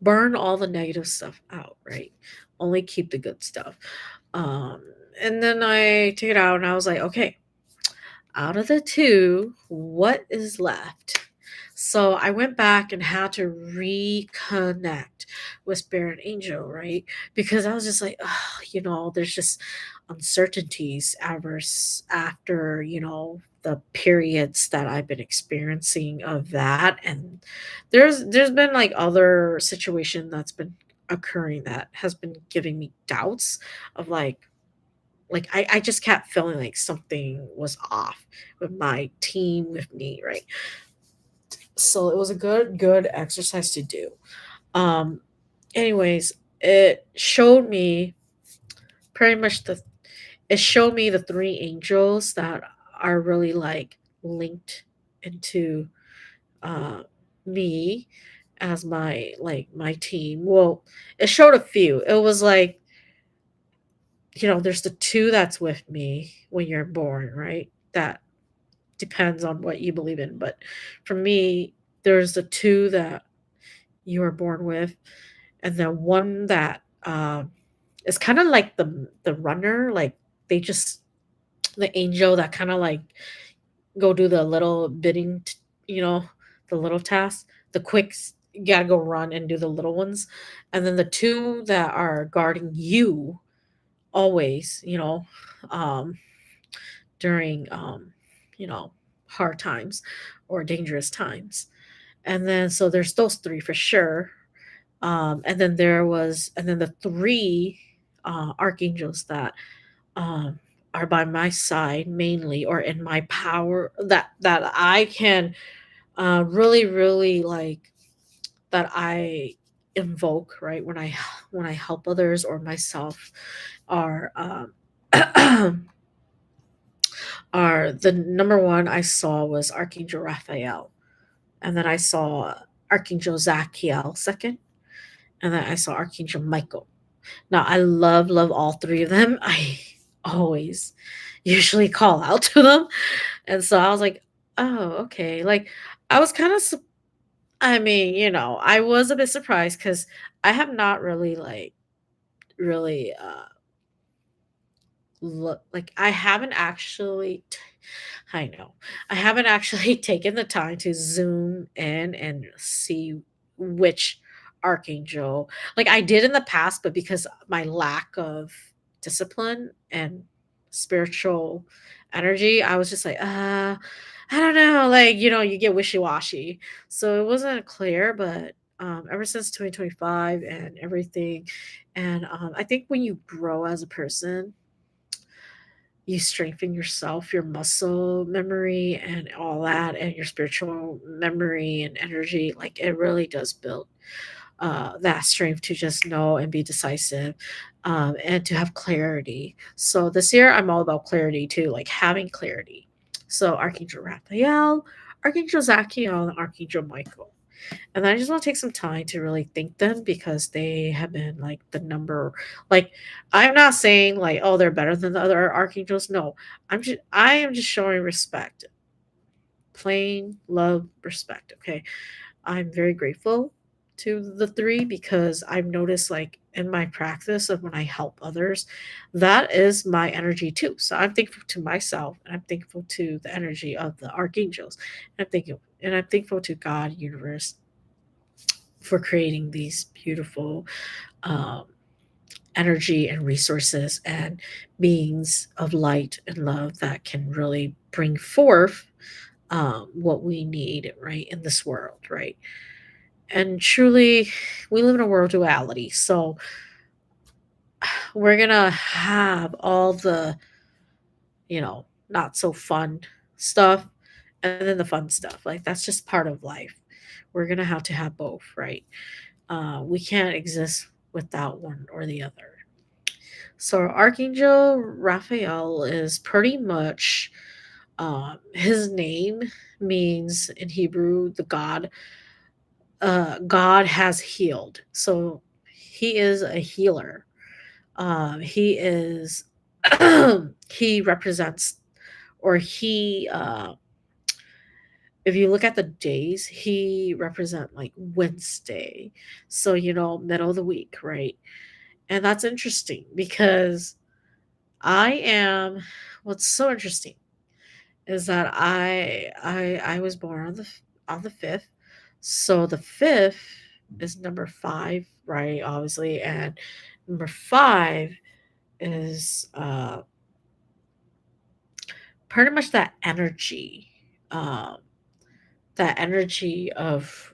burn all the negative stuff out, right? Only keep the good stuff. Um, and then I took it out and I was like, okay, out of the two, what is left? So I went back and had to reconnect with Spirit Angel, right? Because I was just like, "Ugh," there's just uncertainties after, the periods that I've been experiencing of that. And there's been like other situation that's been occurring that has been giving me doubts of I just kept feeling like something was off with my team, with me, right? So it was a good exercise to do. Um anyways, it showed me pretty much the it showed me the three angels that are really like linked into uh me as my team. Well, it showed a few. It was like, there's the two that's with me when you're born, right? That depends on what you believe in. But for me, there's the two that you were born with, and then one that is kind of like the runner, like they just the angel that kind of like go do the little bidding, you know, the little tasks, the quicks. You gotta go run and do the little ones, and then the two that are guarding you always, um, during you know, hard times or dangerous times. And then so there's those three for sure. And then the three archangels that are by my side mainly, or in my power, that I can really like, that I invoke, right, when I help others or myself, are are the number one I saw was Archangel Raphael, and then I saw Archangel Zachiel second, and then I saw Archangel Michael. Now I love all three of them. I always usually call out to them, and so I was like, "Oh, okay." Like, I was kinda I mean, I was a bit surprised because I have not really, like, really, like, I haven't actually I know. I haven't actually taken the time to zoom in and see which archangel, like I did in the past, but because my lack of discipline and spiritual energy, I was just like, I don't know, like, you get wishy-washy. So it wasn't clear, but ever since 2025 and everything, and I think when you grow as a person, you strengthen yourself, your muscle memory and all that, and your spiritual memory and energy. Like, it really does build that strength to just know and be decisive, and to have clarity. So this year, I'm all about clarity too, like having clarity. So Archangel Raphael, Archangel Zachiel, and Archangel Michael. And I just want to take some time to really thank them because they have been like the number, like, I'm not saying like, oh, they're better than the other archangels. No. I am just showing respect. Plain love, respect. Okay. I'm very grateful to the three because I've noticed, like, in my practice of when I help others, that is my energy too. So I'm thankful to myself, and I'm thankful to the energy of the archangels. And I'm thankful to God, universe, for creating these beautiful um, energy and resources and beings of light and love that can really bring forth what we need, right, in this world, right? And truly, we live in a world duality. So we're going to have all the, not so fun stuff, and then the fun stuff. Like, that's just part of life. We're going to have both, right? We can't exist without one or the other. So Archangel Raphael is pretty much, his name means in Hebrew the God has healed. So he is a healer. He is he represents, or he if you look at the days, he represent like Wednesday. So, middle of the week, right? And that's interesting because I am what's so interesting is that I was born on the 5th, So the fifth is number five, right? Obviously. And number five is pretty much um, that energy of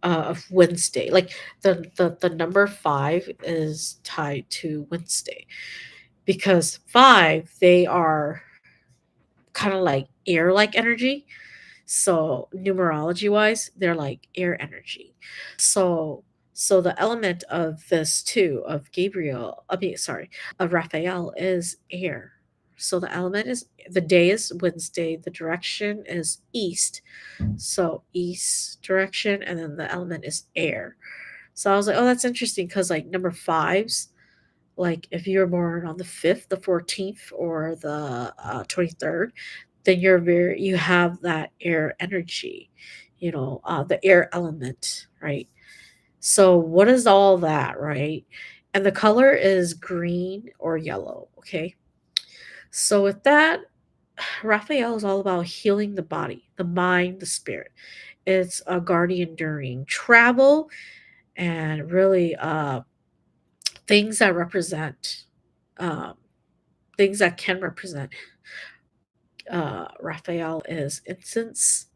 of Wednesday. Like the number five is tied to Wednesday because five, they are kind of like air like energy. So numerology wise, they're like air energy. So so the element of this too, of Gabriel, I mean sorry, of Raphael is air. So the element is the day is Wednesday, the direction is east. So east direction, and then the element is air. So I was like, oh, that's interesting because like number fives, like if you're born on the 5th, the 14th, or the 23rd, then you have that air energy, the air element, right? So what is all that, right? And the color is green or yellow, okay? So with that, Raphael is all about healing the body, the mind, the spirit. It's a guardian during travel and really things that represent um, things that can represent Raphael is incense,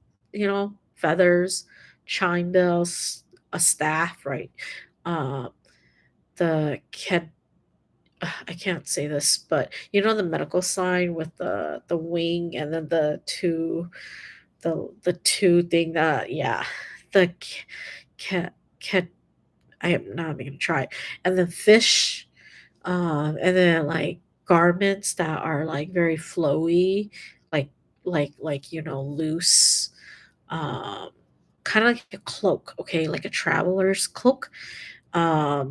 feathers, chime bells, a staff, right? Uh, the can I can't say this, but the medical sign with the wing and then the two thing that yeah, the cat cat. I am not even gonna try it. And then fish, and then like garments that are like very flowy, like loose, um, kind of like a cloak, okay, like a traveler's cloak.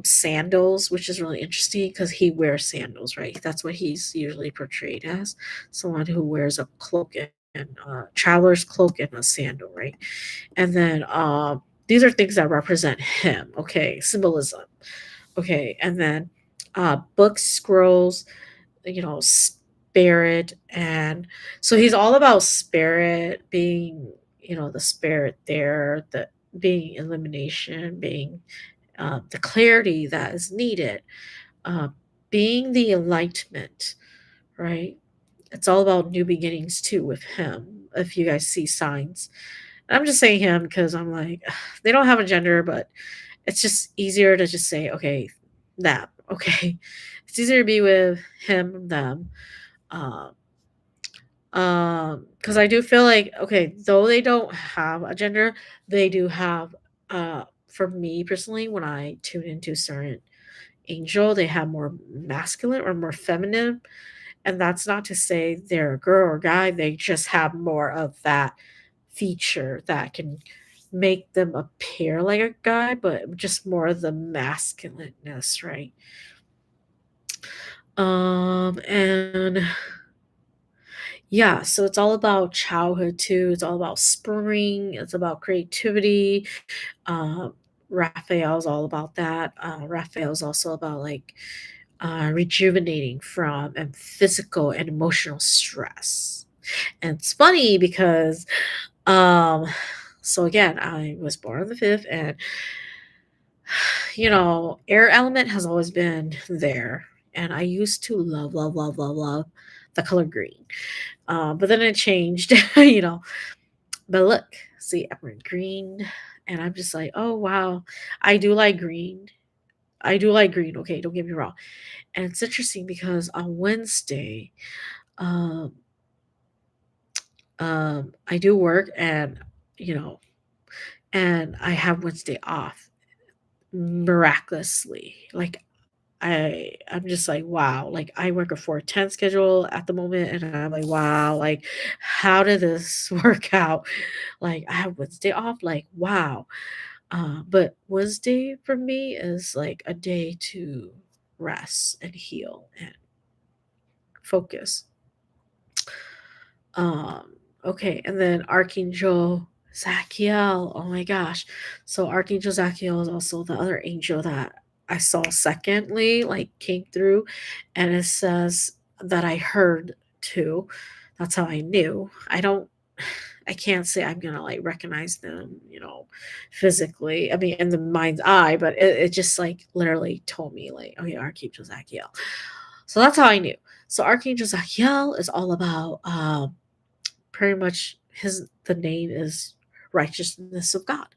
Sandals, which is really interesting because he wears sandals, right? That's what he's usually portrayed as, someone who wears a cloak and traveler's cloak and a sandal, right? And then these are things that represent him, okay, symbolism. Okay, and then books, scrolls, spirit, and so he's all about spirit being, the spirit there, the being illumination, being the clarity that is needed, uh, being the enlightenment, right? It's all about new beginnings too with him. If you guys see signs, and I'm just saying him because I'm like, they don't have a gender, but it's just easier to just say, okay, them, okay. It's easier to be with him, them. Um, because I do feel like, okay, though they don't have a gender, they do have for me personally, when I tune into certain angel, they have more masculine or more feminine. And that's not to say they're a girl or guy, they just have more of that feature that can make them appear like a guy, but just more of the masculineness, right? And yeah, so it's all about childhood too. It's all about spring. It's about creativity. Um, Raphael's all about that. Raphael's also about like rejuvenating from and physical and emotional stress. And it's funny because, um, so again, I was born on the 5th, and air element has always been there. And I used to love, love, love, love, love the color green. But then it changed, But look, see, I'm wearing green, and I'm just like, oh wow, I do like green. I do like green. Okay, don't get me wrong. And it's interesting because on Wednesday, um, I do work, and you know, and I have Wednesday off miraculously. Like I'm just like, wow, like I work a 4-10 schedule at the moment, and I'm like, wow, like how did this work out? Like I have Wednesday off, like wow. But Wednesday for me is like a day to rest and heal and focus. Okay, and then Archangel Zachiel. Oh my gosh. So Archangel Zachiel is also the other angel that I saw secondly, like came through, and it says that I heard too. That's how I knew. I can't say I'm gonna like recognize them, physically. I mean, in the mind's eye, but it just like literally told me like, okay, Archangel Zachiel. So that's how I knew. So Archangel Zachiel is all about pretty much the name is righteousness of God.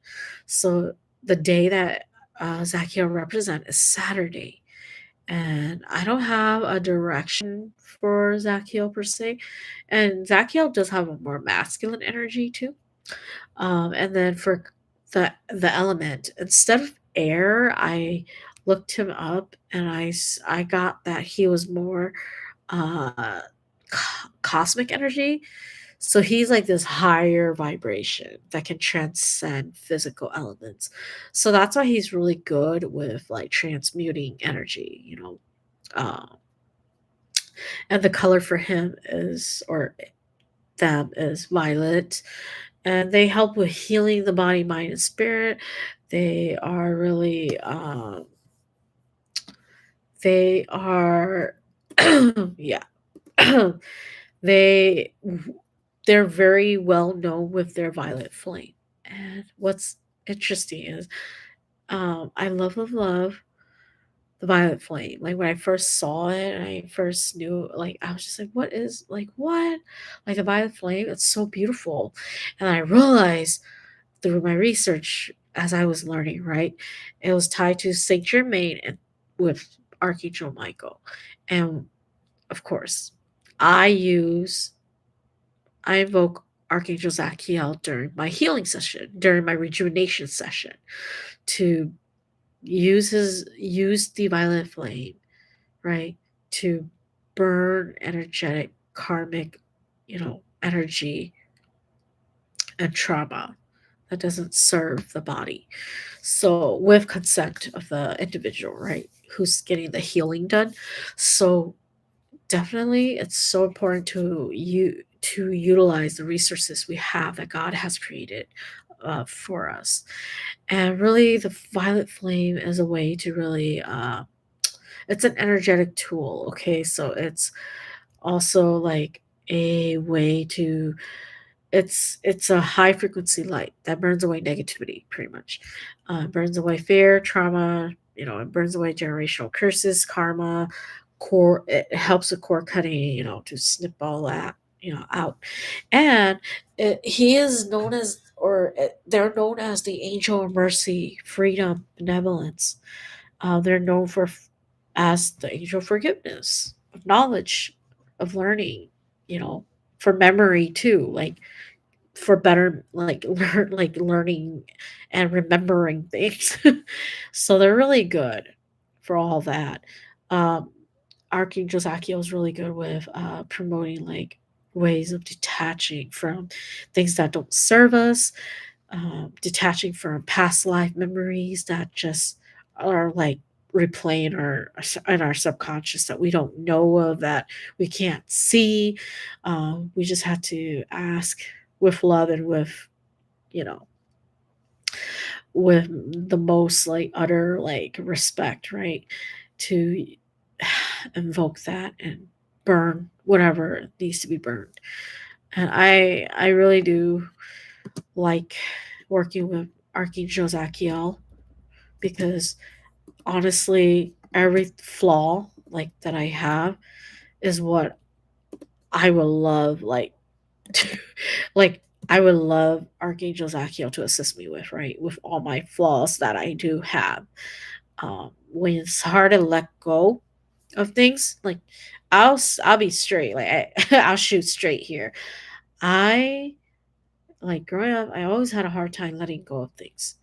So the day that Zachiel represent is Saturday. And I don't have a direction for Zachiel per se. And Zachiel does have a more masculine energy too. And then for the element, instead of air, I looked him up and I got that he was more uh cosmic energy. So he's like this higher vibration that can transcend physical elements. So that's why he's really good with like transmuting energy. Um, and the color for him is, or them, is violet. And they help with healing the body, mind, and spirit. They are really, they are, yeah. they they're very well known with their violet flame. And what's interesting is, I love the violet flame. Like when I first saw it and I first knew, like I was just like, what is like what? Like the violet flame, it's so beautiful. And I realized through my research as I was learning, right? It was tied to Saint Germain and with Archangel Michael. And of course, I use I invoke Archangel Zachiel during my healing session, during my rejuvenation session, to use the violet flame, right, to burn energetic karmic, energy and trauma that doesn't serve the body. So with consent of the individual, right, who's getting the healing done. So definitely, it's so important to utilize the resources we have that God has created for us. And really, the violet flame is a way to really, it's an energetic tool. Okay, so it's also like a way to, it's a high frequency light that burns away negativity, pretty much. Burns away fear, trauma. It burns away generational curses, karma, core. It helps with core cutting. To snip all that out. And he is known as, or they're known as the angel of mercy, freedom, benevolence. They're known as the angel of forgiveness, of knowledge, of learning. You know, for memory too. Like for better like learning and remembering things. So they're really good for all that. um Archangel Zachiel is really good with promoting like ways of detaching from things that don't serve us, detaching from past life memories that just are like replaying our in our subconscious that we don't know of, that we can't see. We just have to ask with love and with, you know with the most like utter like respect, right, to invoke that and burn whatever needs to be burned. And I really do like working with Archangel Zachiel, because honestly, every flaw like that I have is what I would love, like, like I would love Archangel Zachiel to assist me with, right, with all my flaws that I do have. When it's hard to let go of things, like I'll be straight, like I'll shoot straight here. I like growing up, I always had a hard time letting go of things.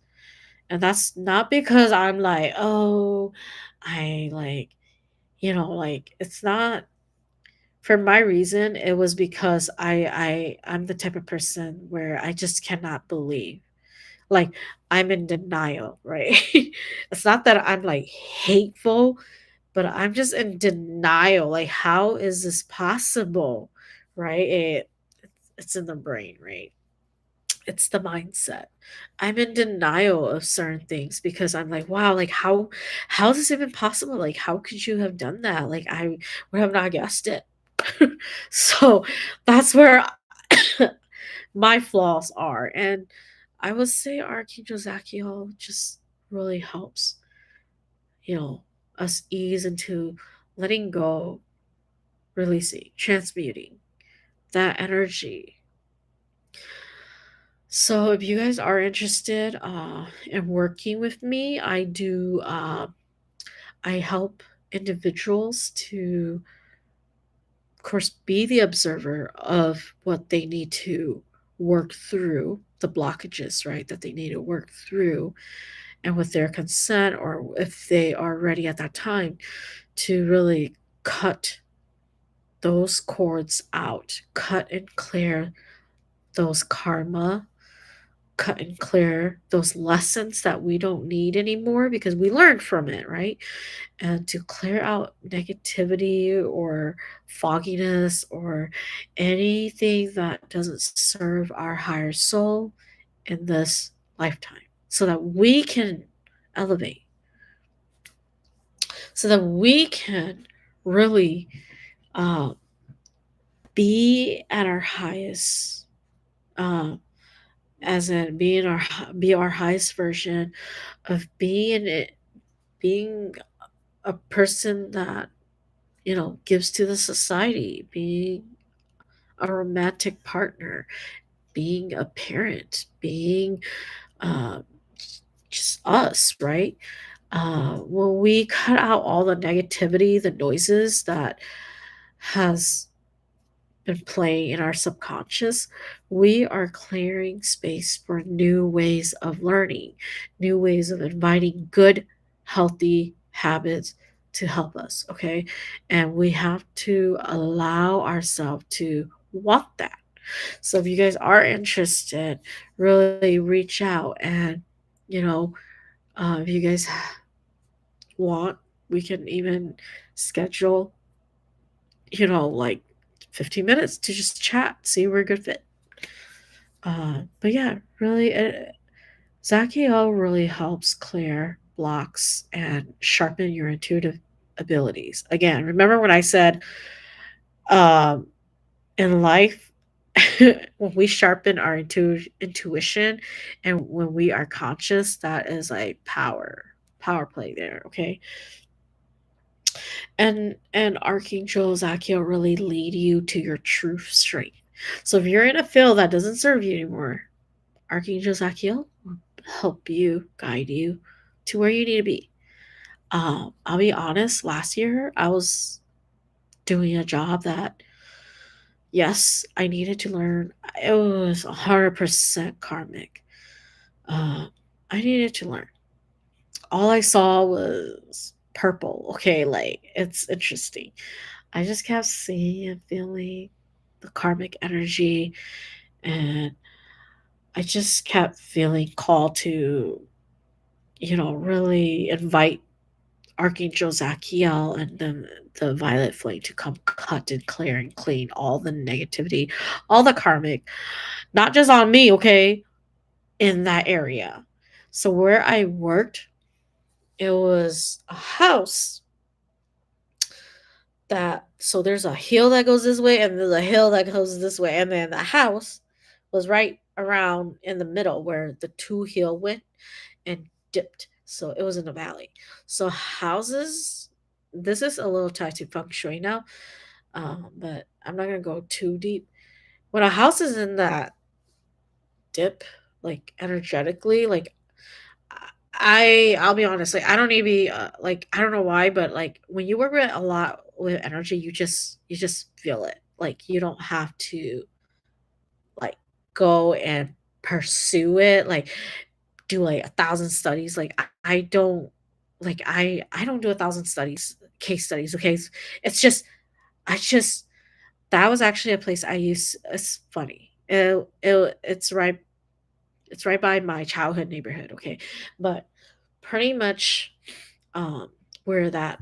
And that's not because I'm like, oh, I like, like it's not for my reason. It was because I'm the type of person where I just cannot believe. Like I'm in denial, right? It's not that I'm like hateful, but I'm just in denial. Like, how is this possible? Right? It's in the brain, right? It's the mindset. I'm in denial of certain things because I'm like, wow, like how is this even possible? Like, how could you have done that? Like, I would have not guessed it. So that's where my flaws are. And I would say Archangel Zachiel just really helps, you know, us ease into letting go, releasing, transmuting that energy. So if you guys are interested in working with me, I help individuals to, of course, be the observer of what they need to work through, the blockages, right, that they need to work through, and with their consent, or if they are ready at that time, to really cut those cords out, cut and clear those karma, cut and clear those lessons that we don't need anymore because we learned from it, right? And to clear out negativity or fogginess or anything that doesn't serve our higher soul in this lifetime so that we can elevate, so that we can really uh, be at our highest, uh, as in be our highest version of being a person that, you know, gives to the society, being a romantic partner, being a parent, being uh, just us, right? When we cut out all the negativity, the noises that has been playing in our subconscious, we are clearing space for new ways of learning, new ways of inviting good, healthy habits to help us, okay? And we have to allow ourselves to want that. So if you guys are interested, really reach out and, you know, if you guys want, we can even schedule, you know, like 15 minutes to just chat, see we're a good fit. But yeah, really, Zachiel really helps clear blocks and sharpen your intuitive abilities. Again, remember when I said um, in life, when we sharpen our intuition and when we are conscious, that is like power play there. Okay, and Archangel Zachiel really lead you to your true strength. So if you're in a field that doesn't serve you anymore, Archangel Zachiel will help you, guide you to where you need to be. I'll be honest, last year I was doing a job that, yes, I needed to learn. It was 100% karmic. Uh, I needed to learn. All I saw was purple. Okay, like it's interesting. I just kept seeing and feeling the karmic energy, and I just kept feeling called to, you know, really invite Archangel Zachiel and the violet flame to come cut and clear and clean all the negativity, all the karmic, not just on me, okay, in that area. So where I worked, it was a house that, so there's a hill that goes this way and there's a hill that goes this way, and then the house was right around in the middle where the two hill went and dipped. So it was in a valley. So houses, this is a little tied to feng shui now, but I'm not gonna go too deep. When a house is in that dip, like energetically, like I'll be honest, like I don't need to be like I don't know why, but like when you work with a lot with energy, you just feel it. Like you don't have to like go and pursue it, like do like 1,000 studies. Like I don't like I don't do 1,000 studies, case studies. Okay, it's just I just that was actually a place I used. It's funny. It's right by my childhood neighborhood. Okay, but pretty much um where that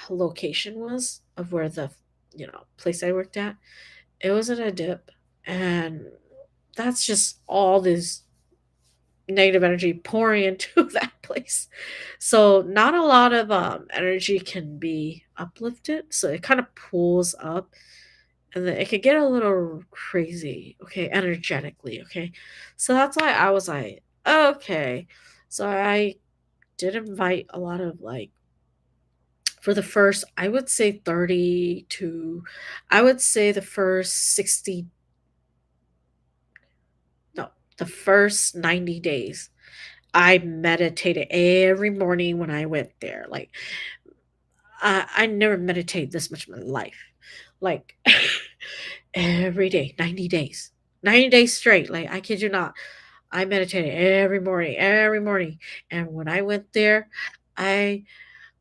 location was of where the, you know, place I worked at, it was in a dip, and that's just all this negative energy pouring into that place. So not a lot of energy can be uplifted. So it kind of pulls up and then it could get a little crazy, okay, energetically, okay. So that's why I was like, okay. So I did invite a lot of like for the first, I would say 30 to, I would say the first 60, no, the first 90 days. I meditated every morning when I went there. Like I never meditated this much in my life. Like every day, 90 days. 90 days straight. Like I kid you not. I meditated every morning, every morning. And when I went there, I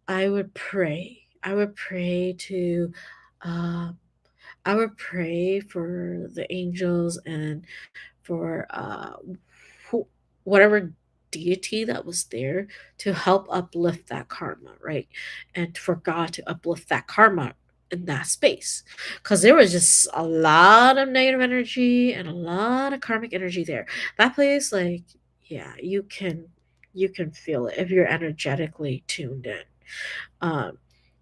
I would pray. I would pray to uh I would pray for the angels and for who, whatever deity that was there to help uplift that karma, right? And for God to uplift that karma in that space. Because there was just a lot of negative energy and a lot of karmic energy there. That place, like, yeah, you can feel it if you're energetically tuned in. Um,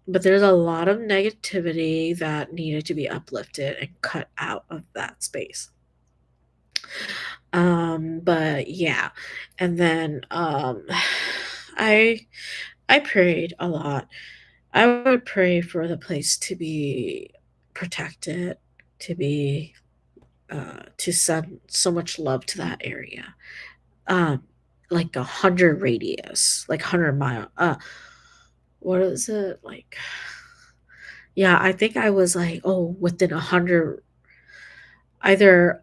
but there's a lot of negativity that needed to be uplifted and cut out of that space. But yeah. And then I I prayed a lot. I would pray for the place to be protected, to be to send so much love to that area. Um like 100 radius, like 100 mile. What is it? Like, yeah, I think I was like, oh, within 100, either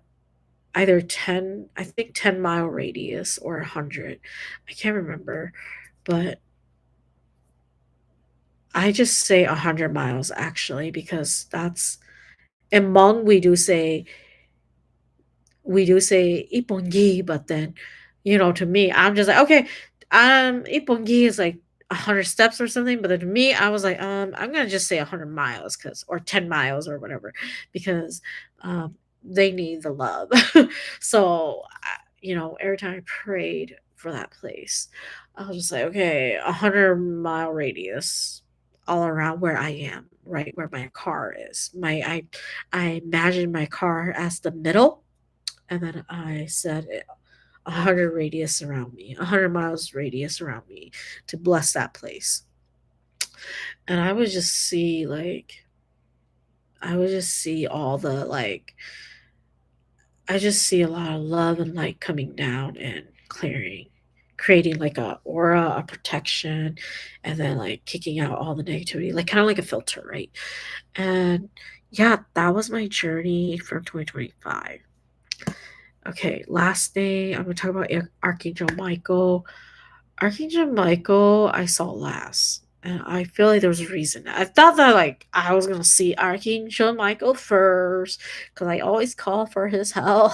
either 10, I think 10-mile radius or 100. I can't remember, but I just say 100 miles actually because that's in Hmong we do say ipongi, but then, to me, I'm just like, okay, ipongi is like 100 steps or something, but then to me, I was like, I'm gonna just say 100 miles, or 10 miles or whatever, because they need the love. So, every time I prayed for that place, I was just like, okay, 100-mile radius all around where I am, right where my car is. I imagine my car as the middle, and then I said 100 radius around me, 100 miles radius around me to bless that place. And I would just see all the like, I just see a lot of love and light coming down and clearing, creating like a aura, a protection, and then like kicking out all the negativity, like kind of like a filter, right? And yeah, that was my journey from 2025. Okay, last thing I'm gonna talk about Archangel Michael. Archangel Michael, I saw last, and I feel like there was a reason. I thought that like I was gonna see Archangel Michael first, because I always call for his help.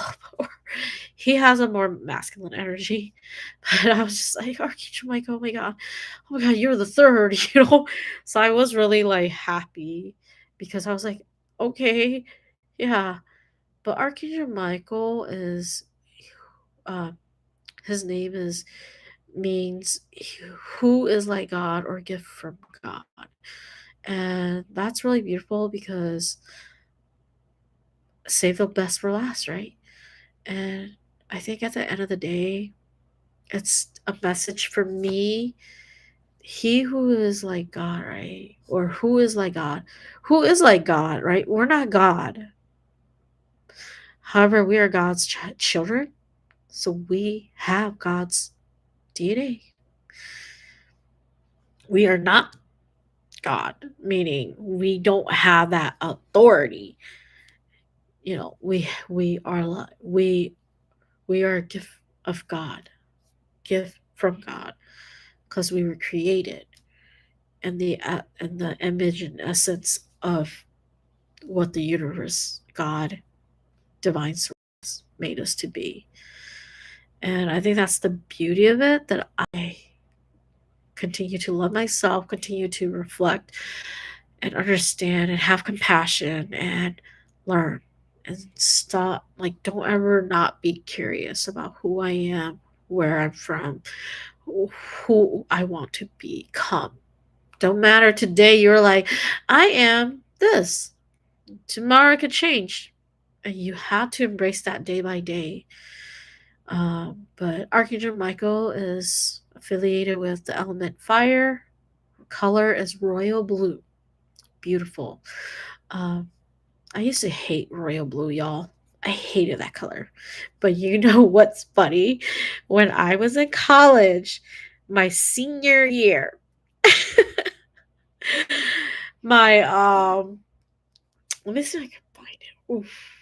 He has a more masculine energy, but I was just like, Archangel Michael, oh my god, you're the third, So I was really like happy because I was like, okay, yeah. But Archangel Michael is, uh, his name is means who is like God or gift from God. And that's really beautiful because save the best for last, right? And I think at the end of the day, it's a message for me. He who is like God, right? Or who is like God? Who is like God, right? We're not God. However, we are God's children. So we have God's DNA. We are not God, meaning we don't have that authority. We are a gift of God, gift from God, because we were created in the image and essence of what the universe, God, divine source made us to be. And I think that's the beauty of it, that I continue to love myself, continue to reflect and understand and have compassion and learn and stop, like, don't ever not be curious about who I am, where I'm from, who I want to become. Don't matter today you're like, I am this. Tomorrow could change, and you have to embrace that day by day. But Archangel Michael is affiliated with the element fire. Color is royal blue. Beautiful. Um, I used to hate royal blue, y'all. I hated that color. But you know what's funny? When I was in college, my senior year, my let me see if I can find it. Oof.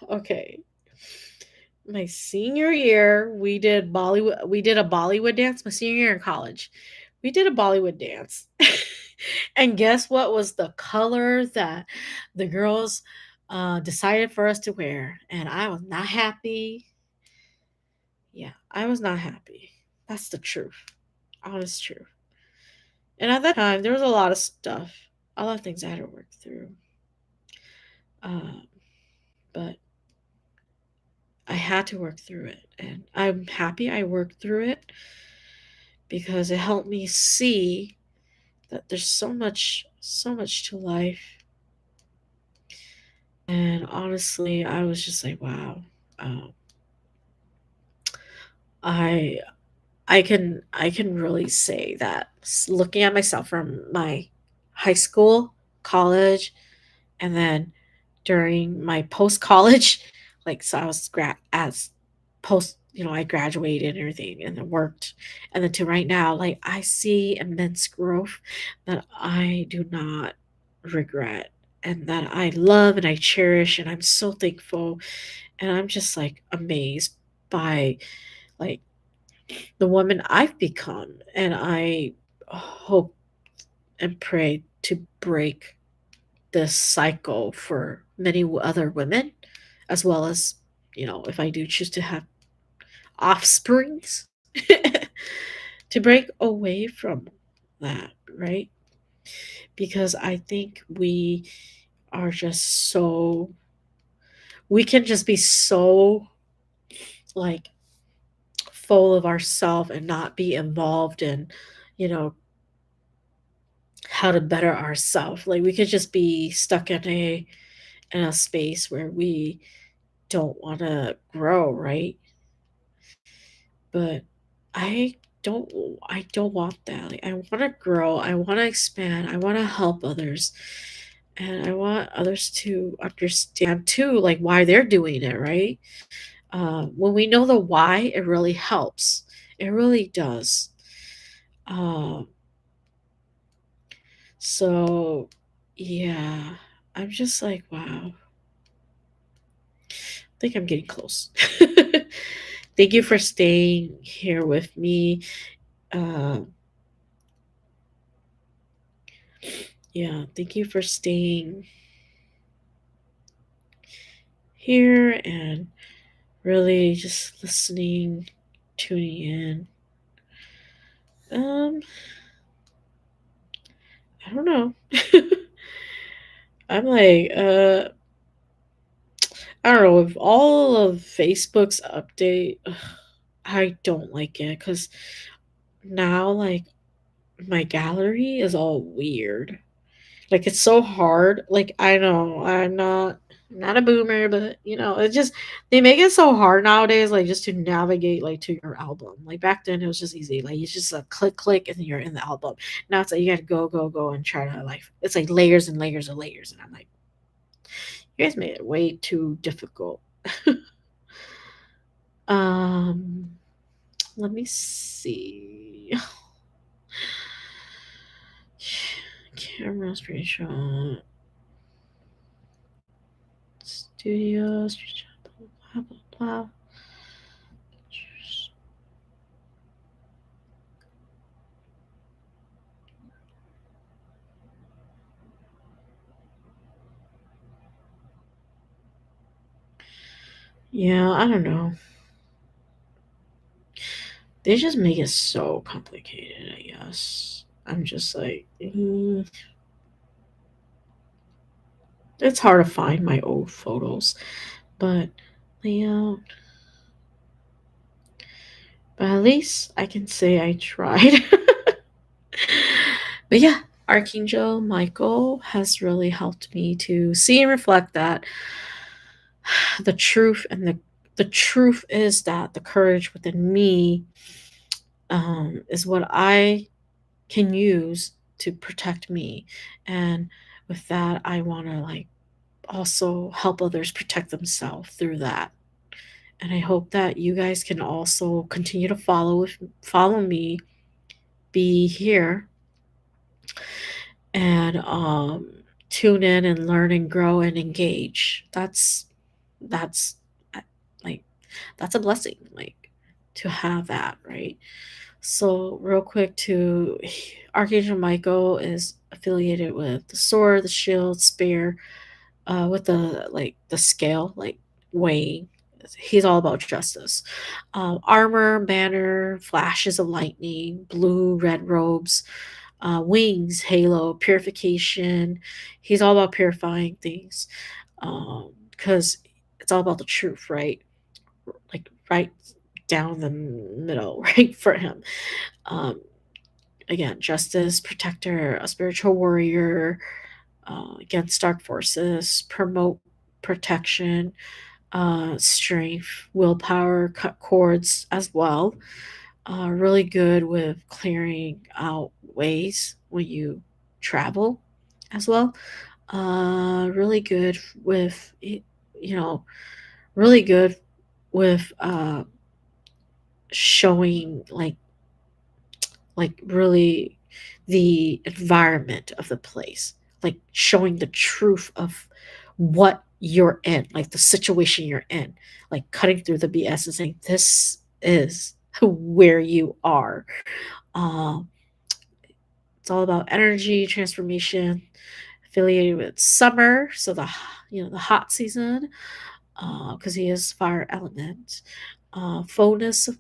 Okay. My senior year, we did a Bollywood dance. My senior year in college. We did a Bollywood dance. And guess what was the color that the girls decided for us to wear? And I was not happy. Yeah, I was not happy. That's the truth. Honest truth. And at that time, there was a lot of stuff, a lot of things I had to work through. Um, but I had to work through it. And I'm happy I worked through it because it helped me see that there's so much to life. And honestly, I was just like, wow. Um, I I can really say that looking at myself from my high school, college, and then during my post college, like so I was as post, I graduated and everything and then worked, and then to right now, like I see immense growth that I do not regret and that I love and I cherish, and I'm so thankful, and I'm just like amazed by like the woman I've become. And I hope and pray to break this cycle for many other women, as well as, if I do choose to have offsprings, to break away from that, right? Because I think are just so, we can just be so like full of ourselves and not be involved in, you know, how to better ourselves. Like we could just be stuck in a space where we don't want to grow, right? But I don't I don't want that. Like I want to grow, I want to expand, I want to help others. And I want others to understand too, like why they're doing it, right? When we know the why, it really helps. It really does. Um, so yeah, I'm just like, wow. I think I'm getting close. Thank you for staying here with me. Um, yeah, thank you for staying here and really just listening, tuning in. Um, I don't know. I'm like, I don't know, with all of Facebook's update, I don't like it because now, like, my gallery is all weird. Like it's so hard. Like I know I'm not a boomer, but it just they make it so hard nowadays, like just to navigate like to your album. Like back then it was just easy. Like it's just a click and then you're in the album. Now it's like you gotta go and try to like it's like layers and layers and layers. And I'm like, you guys made it way too difficult. um Let me see. Camera screenshot. Studios, blah blah blah. Yeah, I don't know. They just make it so complicated, I guess. I'm just like, it's hard to find my old photos, but yeah, but at least I can say I tried. But yeah, Archangel Michael has really helped me to see and reflect that the truth and the truth is that the courage within me is what I can use to protect me. And with that, I want to like also help others protect themselves through that. And I hope that you guys can also continue to follow me, be here, and tune in and learn and grow and engage. That's uh, like that's a blessing, like to have that, right? So real quick, to Archangel Michael is affiliated with the sword, the shield, spear, with the like the scale, like weighing. He's all about justice. Armor, banner, flashes of lightning, blue, red robes, wings, halo, purification. He's all about purifying things, because it's all about the truth, right? Like right down the middle, right for him. Um, Again, justice, protector, a spiritual warrior, against dark forces, promote protection, strength, willpower, cut cords as well. Really good with clearing out ways when you travel as well. Really good with, you know, really good with showing like really the environment of the place, like showing the truth of what you're in, like the situation you're in, like cutting through the BS and saying, this is where you are. Um, it's all about energy, transformation, affiliated with summer. So the hot season, because he is fire element. Fullness of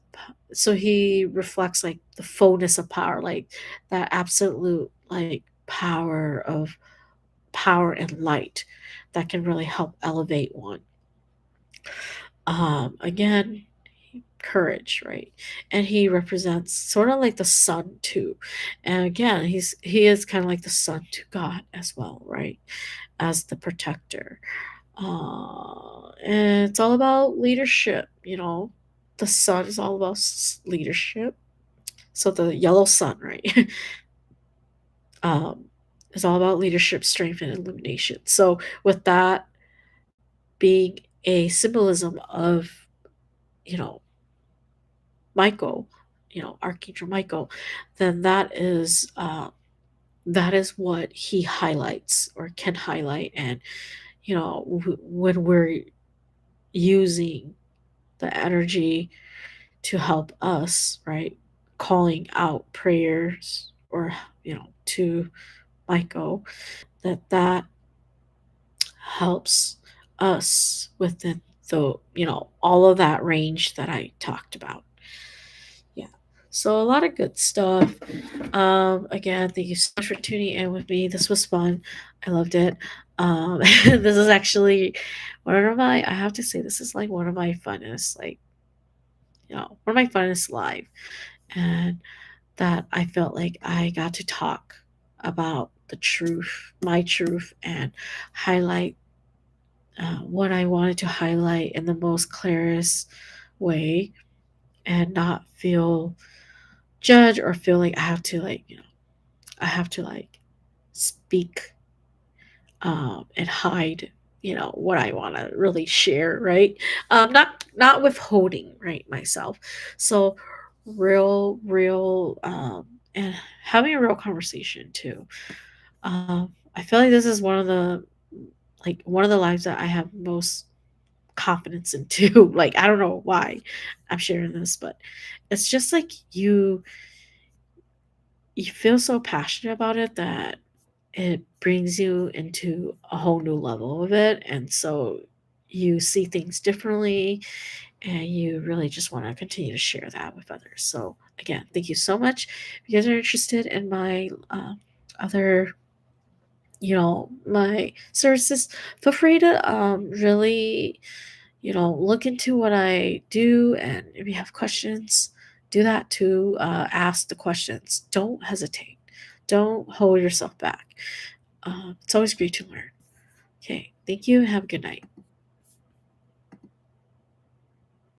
so he reflects like the fullness of power, like that absolute like power and light that can really help elevate one. Again, courage, right? And he represents sort of like the sun too. And again, he is kind of like the son to God as well, right? As the protector. And it's all about leadership, you know. The sun is all about leadership. So the yellow sun, right, um, is all about leadership, strength, and illumination. So with that being a symbolism of, you know, Michael, Archangel Michael, then that is what he highlights or can highlight. And when we're using the energy to help us, right? Calling out prayers or, to Michael, that helps us within all of that range that I talked about. Yeah. So a lot of good stuff. Again, thank you so much for tuning in with me. This was fun. I loved it. This is actually I have to say, this is like one of my funnest, like, one of my funnest live. And that I felt like I got to talk about the truth, my truth, and highlight what I wanted to highlight in the most clearest way, and not feel judged or feel like I have to speak and hide what I want to really share, right? Not withholding, right, myself. So real and having a real conversation too. I feel like this is one of the lives that I have most confidence into. Like, I don't know why I'm sharing this, but it's just like you feel so passionate about it that it brings you into a whole new level of it. And so you see things differently, and you really just want to continue to share that with others. So again, thank you so much. If you guys are interested in my other my services, feel free to really look into what I do. And if you have questions, do that too. Ask the questions, don't hesitate Don't hold yourself back. It's always great to learn. Okay. Thank you. Have a good night.